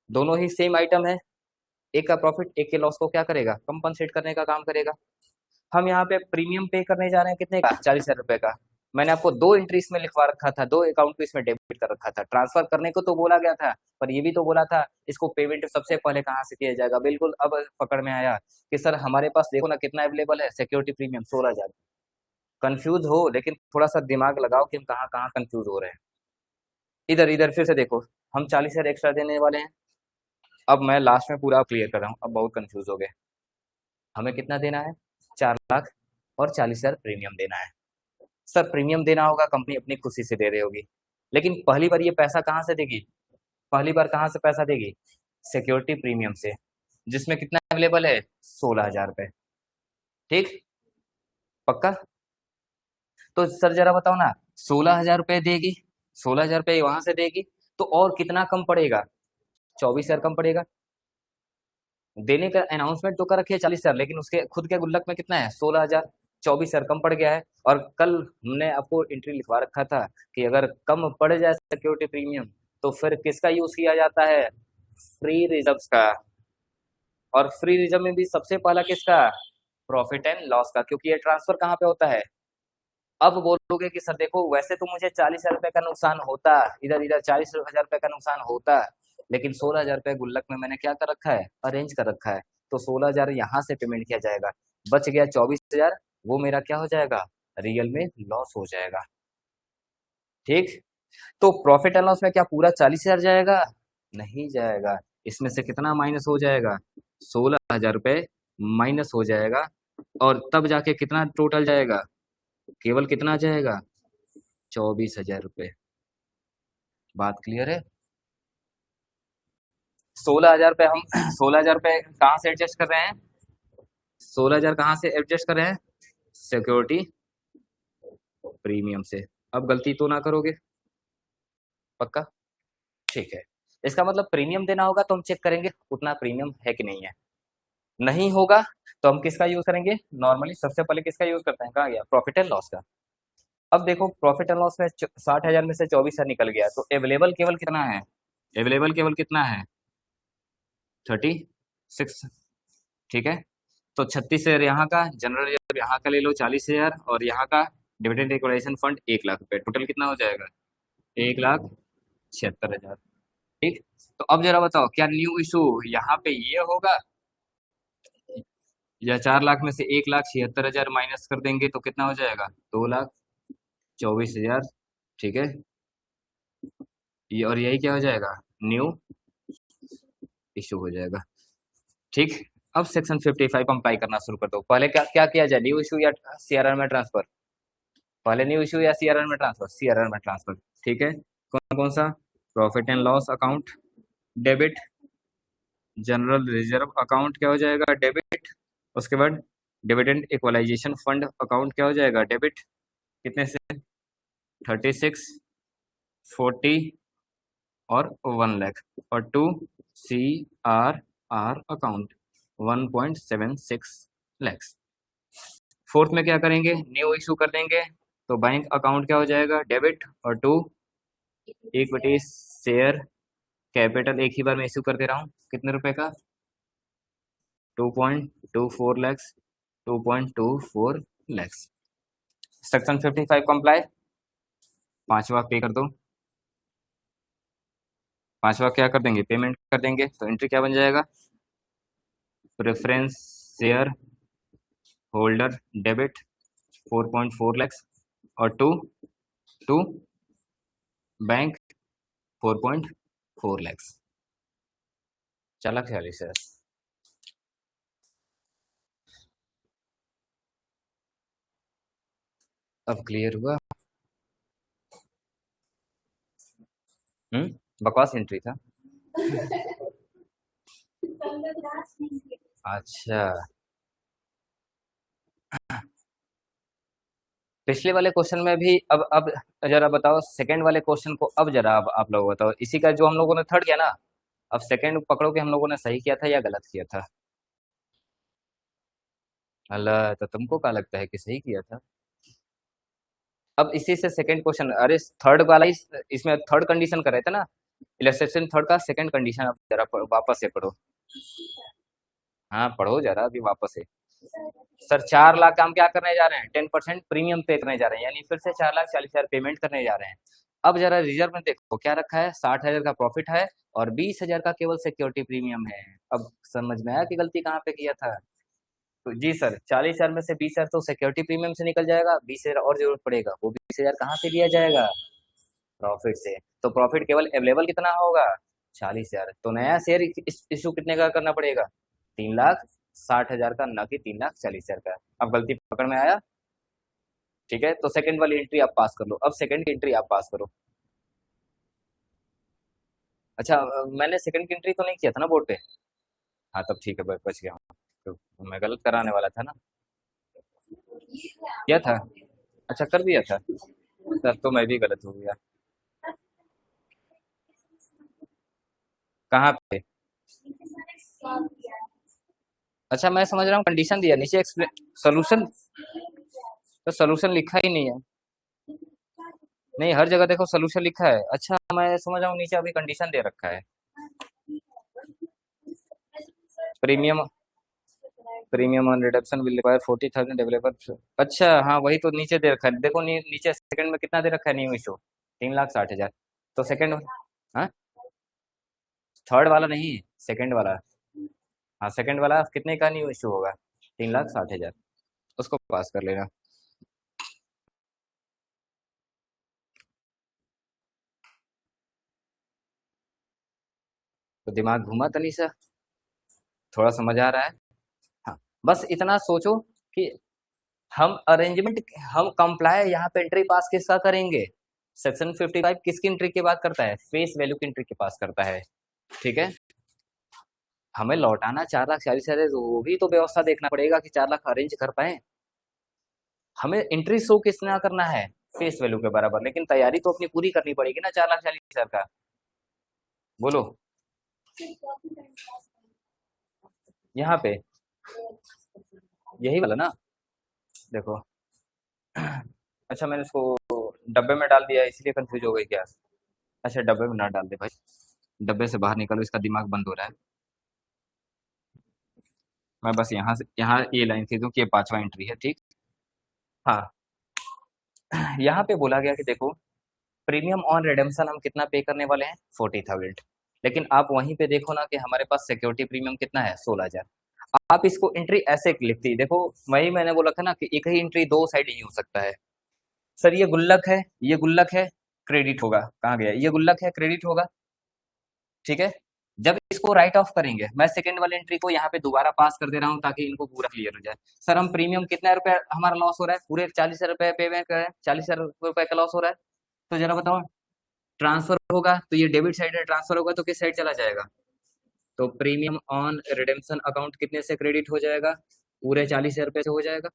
दोनों ही सेम आइटम है, एक का प्रॉफिट एक के लॉस को क्या करेगा, कंपनसेट करने का काम करेगा। हम यहाँ पे प्रीमियम पे करने जा रहे हैं कितने का, 40 हजार रुपए का। मैंने आपको दो एंट्री इसमें लिखवा रखा था, दो अकाउंट को इसमें डेबिट कर रखा था, ट्रांसफर करने को तो बोला गया था, पर ये भी तो बोला था इसको पेमेंट सबसे पहले कहाँ से किया जाएगा। बिल्कुल अब पकड़ में आया कि सर हमारे पास देखो ना कितना अवेलेबल है, सिक्योरिटी प्रीमियम 16 हजार। कंफ्यूज हो, लेकिन थोड़ा सा दिमाग लगाओ कि हम कहाँ कहाँ कंफ्यूज हो रहे हैं। इधर इधर फिर से देखो, हम 40 हजार एक्स्ट्रा देने वाले हैं। अब मैं लास्ट में पूरा क्लियर कर रहा हूँ, अब बहुत कंफ्यूज हो गए। हमें कितना देना है, 4 लाख और 40 हजार प्रीमियम देना है। सर प्रीमियम देना होगा, कंपनी अपनी खुशी से दे रही होगी, लेकिन पहली बार ये पैसा कहाँ से देगी? पहली बार कहाँ से पैसा देगी? सिक्योरिटी प्रीमियम से, जिसमें कितना अवेलेबल है? 16,000 रुपये। ठीक, पक्का? तो सर जरा बताओ ना, 16,000 रुपये देगी, 16,000 रुपये वहां से देगी, तो और कितना कम पड़ेगा? 24,000 कम पड़ेगा। देने का अनाउंसमेंट तो कर रखी है 40,000, लेकिन उसके खुद के गुल्लक में कितना है? 16,000। 24,000 कम पड़ गया है। और कल हमने आपको एंट्री लिखवा रखा था कि अगर कम पड़ जाए सिक्योरिटी प्रीमियम तो फिर किसका यूज किया जाता है? फ्री रिजर्व्स का। और फ्री रिजर्व में भी सबसे पहला किसका? प्रॉफिट एंड लॉस का, क्योंकि ये ट्रांसफर कहाँ पे होता है? अब बोलोगे कि सर देखो वैसे तो मुझे 40,000 रुपए का नुकसान होता, इधर इधर 40,000 रुपए का नुकसान होता, लेकिन 16,000 रुपए गुल्लक में मैंने क्या कर रखा है? अरेंज कर रखा है। तो 16,000 यहाँ से पेमेंट किया जाएगा, बच गया 24,000, वो मेरा क्या हो जाएगा? रियल में लॉस हो जाएगा। ठीक, तो प्रॉफिट एंड लॉस में क्या पूरा 40,000 जाएगा? नहीं जाएगा। इसमें से कितना माइनस हो जाएगा? 16,000 रुपए माइनस हो जाएगा, और तब जाके कितना टोटल जाएगा? केवल कितना जाएगा? 24,000 रुपये। बात क्लियर है? 16,000 रुपये हम 16,000 रुपये कहाँ से एडजस्ट कर रहे हैं? 16,000 कहाँ से एडजस्ट कर रहे हैं? सिक्योरिटी प्रीमियम से। अब गलती तो ना करोगे? पक्का? ठीक है। इसका मतलब प्रीमियम देना होगा तो हम चेक करेंगे उतना प्रीमियम है कि नहीं है। नहीं होगा तो हम किसका यूज करेंगे? नॉर्मली सबसे पहले किसका यूज करते हैं? कहाँ गया? प्रॉफिट एंड लॉस का। अब देखो प्रॉफिट एंड लॉस में 60,000 में से 24,000 निकल गया, तो अवेलेबल केवल कितना है? अवेलेबल केवल कितना है? 36। ठीक है, तो 36,000 यहाँ का, जनरल रिजर्व यहाँ का ले लो 40,000, और यहाँ का डिविडेंड इक्वलाइजेशन फंड 1,00,000 रुपए, टोटल कितना हो जाएगा? 1,76,000। ठीक, तो अब जरा बताओ क्या न्यू इशू यहाँ पे ये होगा, या 4,00,000 में से 1,76,000 माइनस कर देंगे तो कितना हो जाएगा? 2,24,000। ठीक है, ये और यही क्या हो जाएगा? न्यू इशू हो जाएगा। ठीक, अब सेक्शन 55 अप्लाई करना शुरू कर दो। पहले क्या क्या किया जाए? न्यू इशू या सीआरआर में ट्रांसफर? पहले न्यू इशू या सीआरआर में ट्रांसफर? सीआरआर में ट्रांसफर। ठीक है, कौन कौन सा? Profit and loss account debit, general reserve account क्या हो जाएगा? डेबिट। उसके बाद डिविडेंड इक्वलाइजेशन फंड अकाउंट क्या हो जाएगा? डेबिट। कितने से? 36, 40 और 1,00,000। और 2 CRR अकाउंट 1.76 lakhs। फोर्थ में क्या करेंगे? न्यू इशू कर देंगे, तो बैंक अकाउंट क्या हो जाएगा? डेबिट। और 2 इक्विटी शेयर कैपिटल एक ही बार में इशू कर दे रहा हूँ, कितने रुपए का? 2.24 lakhs। 2.24 lakhs। Section 55 comply. पांचवा पे कर दो। पांचवा क्या कर देंगे? पेमेंट कर देंगे। तो एंट्री क्या बन जाएगा? Preference share holder debit 4.4 lakhs, और टू बैंक 4.4 lakhs। चला ख्याल सर? अब क्लियर हुआ? बकवास एंट्री था। अच्छा, पिछले वाले क्वेश्चन में भी अब जरा बताओ सेकंड वाले क्वेश्चन को, अब जरा अब आप लोग बताओ, इसी का जो हम लोगों ने थर्ड किया ना, अब सेकंड पकड़ो कि हम लोगों ने सही किया था या गलत किया था। अल्लाह, तो तुमको क्या लगता है कि सही किया था? अब इसी से सेकंड क्वेश्चन, अरे थर्ड वाला ही, इसमें थर्ड कंडीशन कर रहे थे ना, इलस्ट्रेशन थर्ड का सेकंड कंडीशन, अब जरा वापस से पढ़ो। हाँ पढ़ो जरा अभी वापस से। सर 4,00,000 का हम क्या करने जा रहे हैं? 10% प्रीमियम पे करने जा रहे हैं, यानी फिर से 4,40,000 पेमेंट करने जा रहे हैं। अब जरा रिजर्व में देखो क्या रखा है? 60,000 का प्रॉफिट है और 20,000 का केवल सिक्योरिटी प्रीमियम है। अब समझ में आया कि गलती कहाँ पे किया था? तो जी सर, 40,000 में से 20,000 तो सिक्योरिटी प्रीमियम से निकल जाएगा, 20,000 और जरूरत पड़ेगा, वो 20,000 कहाँ से दिया जाएगा? प्रॉफिट से। तो प्रॉफिट केवल अवेलेबल कितना होगा? 40,000। तो नया शेयर इशू कितने का करना पड़ेगा? 3,60,000 का, ना कि 3,40,000 का। अब गलती पकड़ में आया? ठीक है, तो सेकंड वाली एंट्री आप पास कर लो। अब सेकंड की एंट्री आप पास करो। अच्छा, मैंने सेकंड की एंट्री तो नहीं किया था ना बोर्ड पे। हाँ तब ठीक है, बच गया हूँ। तो मैं गलत कराने वाला था ना। किया था। अच्छा कर दिया था। तब तो मैं भी गलत हो गया। कहाँ पे? अच्छा मैं समझ रहा हूँ कंडीशन दिया नीचे एक्सप्लेन सोल्यूशन। तो सोल्यूशन लिखा ही नहीं है। नहीं हर जगह देखो सोल्यूशन लिखा है। अच्छा मैं समझ रहा हूँ नीचे अभी कंडीशन दे रखा है। Premium premium on reduction will require 40,000 developer. अच्छा हाँ वही तो नीचे दे रखा है, देखो नीचे सेकंड में कितना दे रखा है, न्यू इशू 3,60,000। तो सेकंड, हाँ थर्ड वाला नहीं, सेकंड वाला। हाँ सेकंड वाला कितने का न्यू इशू होगा? 3,60,000। उसको पास कर लेना। तो दिमाग घुमा तनीसा, थोड़ा समझ आ रहा है। हाँ बस इतना सोचो कि हम अरेंजमेंट, हम कंप्लाई यहाँ पे एंट्री पास किसका करेंगे? सेक्शन 55 किसकी एंट्री की बात करता है? फेस वैल्यू की एंट्री की पास करता है। ठीक है, हमें लौटाना 4,40,000, वो भी तो व्यवस्था देखना पड़ेगा कि 4 लाख अरेंज कर पाए। हमें एंट्री शो किसना करना है? फेस वैल्यू के बराबर, लेकिन तैयारी तो अपनी पूरी करनी पड़ेगी ना 4,40,000 का। बोलो। यहाँ पे यही वाला ना, देखो। अच्छा मैंने इसको डब्बे में डाल दिया इसलिए कंफ्यूज हो गई क्या? अच्छा डब्बे में ना डाल दे भाई, डब्बे से बाहर निकलो, इसका दिमाग बंद हो रहा है। मैं बस यहाँ से यहाँ ये लाइन खींचूं कि ये पांचवा एंट्री है, ठीक। हाँ यहाँ पे बोला गया कि देखो प्रीमियम ऑन रिडेम्पशन हम कितना पे करने वाले हैं? 40,000। लेकिन आप वहीं पे देखो ना कि हमारे पास सिक्योरिटी प्रीमियम कितना है? 16,000। आप इसको एंट्री ऐसे लिखती, देखो वही मैंने बोला था ना कि एक ही एंट्री दो साइड ही हो सकता है। सर ये गुल्लक है, ये गुल्लक है, क्रेडिट होगा, कहाँ गया? ये गुल्लक है, क्रेडिट होगा। ठीक है, जब इसको राइट ऑफ करेंगे, मैं सेकंड वाली एंट्री को यहाँ पे दोबारा पास कर दे रहा हूँ ताकि इनको पूरा क्लियर हो जाए। सर हम प्रीमियम कितना रुपया हमारा लॉस हो रहा है? पूरे 40,000 रुपये पेमेंट कर रहे हैं, 40,000 रुपये का लॉस हो रहा है। तो जरा बताओ, ट्रांसफर होगा तो ये डेबिट साइड है, ट्रांसफर होगा तो किस साइड चला जाएगा? तो प्रीमियम ऑन रिडेम्पशन अकाउंट कितने से क्रेडिट हो जाएगा? पूरे 40,000 रुपये से हो जाएगा।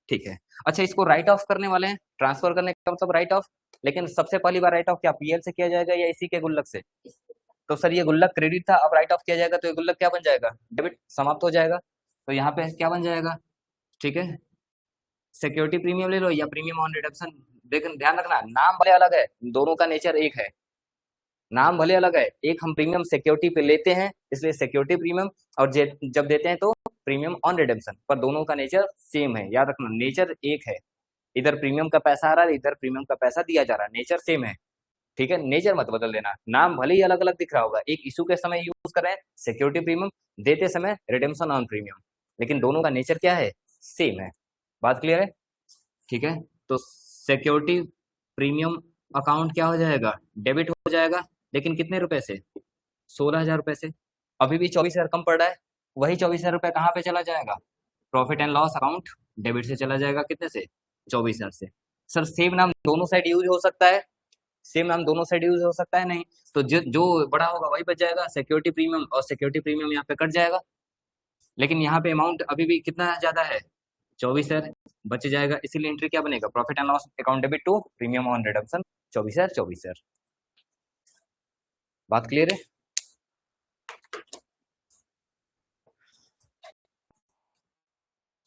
ठीक है, अच्छा इसको राइट ऑफ करने वाले हैं, ट्रांसफर करने का मतलब राइट ऑफ। लेकिन सबसे पहली बार राइट ऑफ क्या पीएल से किया जाएगा या इसी के गुल्लक से? तो सर ये गुल्लक क्रेडिट था, अब राइट ऑफ किया जाएगा तो ये गुल्लक क्या बन जाएगा? डेबिट, समाप्त हो जाएगा। तो यहाँ पे क्या बन जाएगा? ठीक है, सिक्योरिटी प्रीमियम ले लो या प्रीमियम ऑन रिडक्शन। लेकिन ध्यान रखना नाम भले अलग है, दोनों का नेचर एक है। नाम भले अलग है, एक हम प्रीमियम सिक्योरिटी पे लेते हैं इसलिए सिक्योरिटी प्रीमियम, और जब देते हैं तो प्रीमियम ऑन रिडेम्पशन, पर दोनों का नेचर सेम है। याद रखना नेचर एक है, इधर प्रीमियम का पैसा आ रहा है, इधर प्रीमियम का पैसा दिया जा रहा है, नेचर सेम है। ठीक है, नेचर मत बदल देना, नाम भले ही अलग अलग दिख रहा होगा, एक इशू के समय यूज कर रहे हैं सिक्योरिटी प्रीमियम, देते समय रिडेम्पशन ऑन प्रीमियम, लेकिन दोनों का नेचर क्या है? सेम है। बात क्लियर है? ठीक है, तो सिक्योरिटी प्रीमियम अकाउंट क्या हो जाएगा? डेबिट हो जाएगा, लेकिन कितने रुपए से? 16,000 रुपए से। अभी भी 24,000 कम पड़ रहा है, वही 24,000 रुपए कहाँ पे चला जाएगा? Profit and loss account, debit से चला जाएगा, कितने से? 24,000 से। सर सेम नाम दोनों साइड यूज हो सकता है? सेम नाम दोनों साइड यूज हो सकता है? नहीं। तो जो जो बड़ा होगा वही बच जाएगा, सिक्योरिटी प्रीमियम, और सिक्योरिटी प्रीमियम यहाँ पे कट जाएगा। लेकिन यहाँ पे अमाउंट अभी भी कितना ज्यादा है? 24,000 बच जाएगा, इसीलिए एंट्री क्या बनेगा? Profit and loss account debit to premium on redemption 24,000 24,000। बात क्लियर है?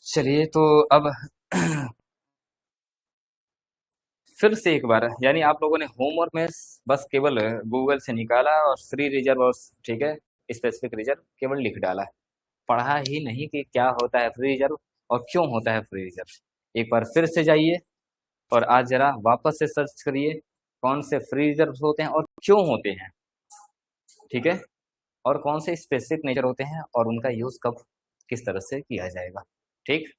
चलिए तो अब फिर से एक बार, यानी आप लोगों ने होमवर्क में बस केवल गूगल से निकाला और फ्री रिजर्व और ठीक है स्पेसिफिक रिजर्व केवल लिख डाला, पढ़ा ही नहीं कि क्या होता है फ्री रिजर्व और क्यों होता है फ्री रिजर्व। एक बार फिर से जाइए और आज जरा वापस से सर्च करिए कौन से फ्री रिजर्व होते हैं और क्यों होते हैं। ठीक है, और कौन से स्पेसिफिक नेचर होते हैं और उनका यूज कब किस तरह से किया जाएगा। ठीक,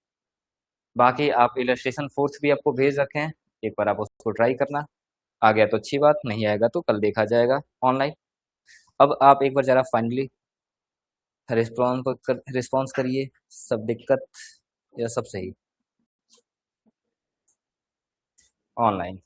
बाकी आप इलस्ट्रेशन फोर्स भी आपको भेज रखे हैं, एक बार आप उसको ट्राई करना। आ गया तो अच्छी बात, नहीं आएगा तो कल देखा जाएगा ऑनलाइन। अब आप एक बार जरा फाइनली रिस्पॉन्स करिए, सब दिक्कत या सब सही? ऑनलाइन।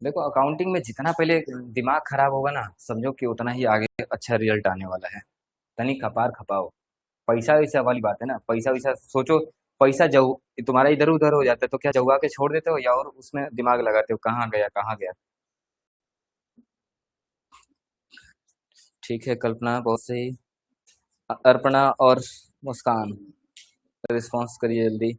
देखो अकाउंटिंग में जितना पहले दिमाग खराब होगा ना, समझो कि उतना ही आगे अच्छा रिजल्ट आने वाला है। तनी खपार खपाओ। पैसा वैसा वाली बात है ना, पैसा वैसा सोचो। पैसा जऊ तुम्हारा इधर उधर हो जाता है तो क्या जहुआ के छोड़ देते हो, या और उसमें दिमाग लगाते हो कहाँ गया कहाँ गया। ठीक है कल्पना, बहुत सही। अर्पणा और मुस्कान, रिस्पॉन्स करिए जल्दी।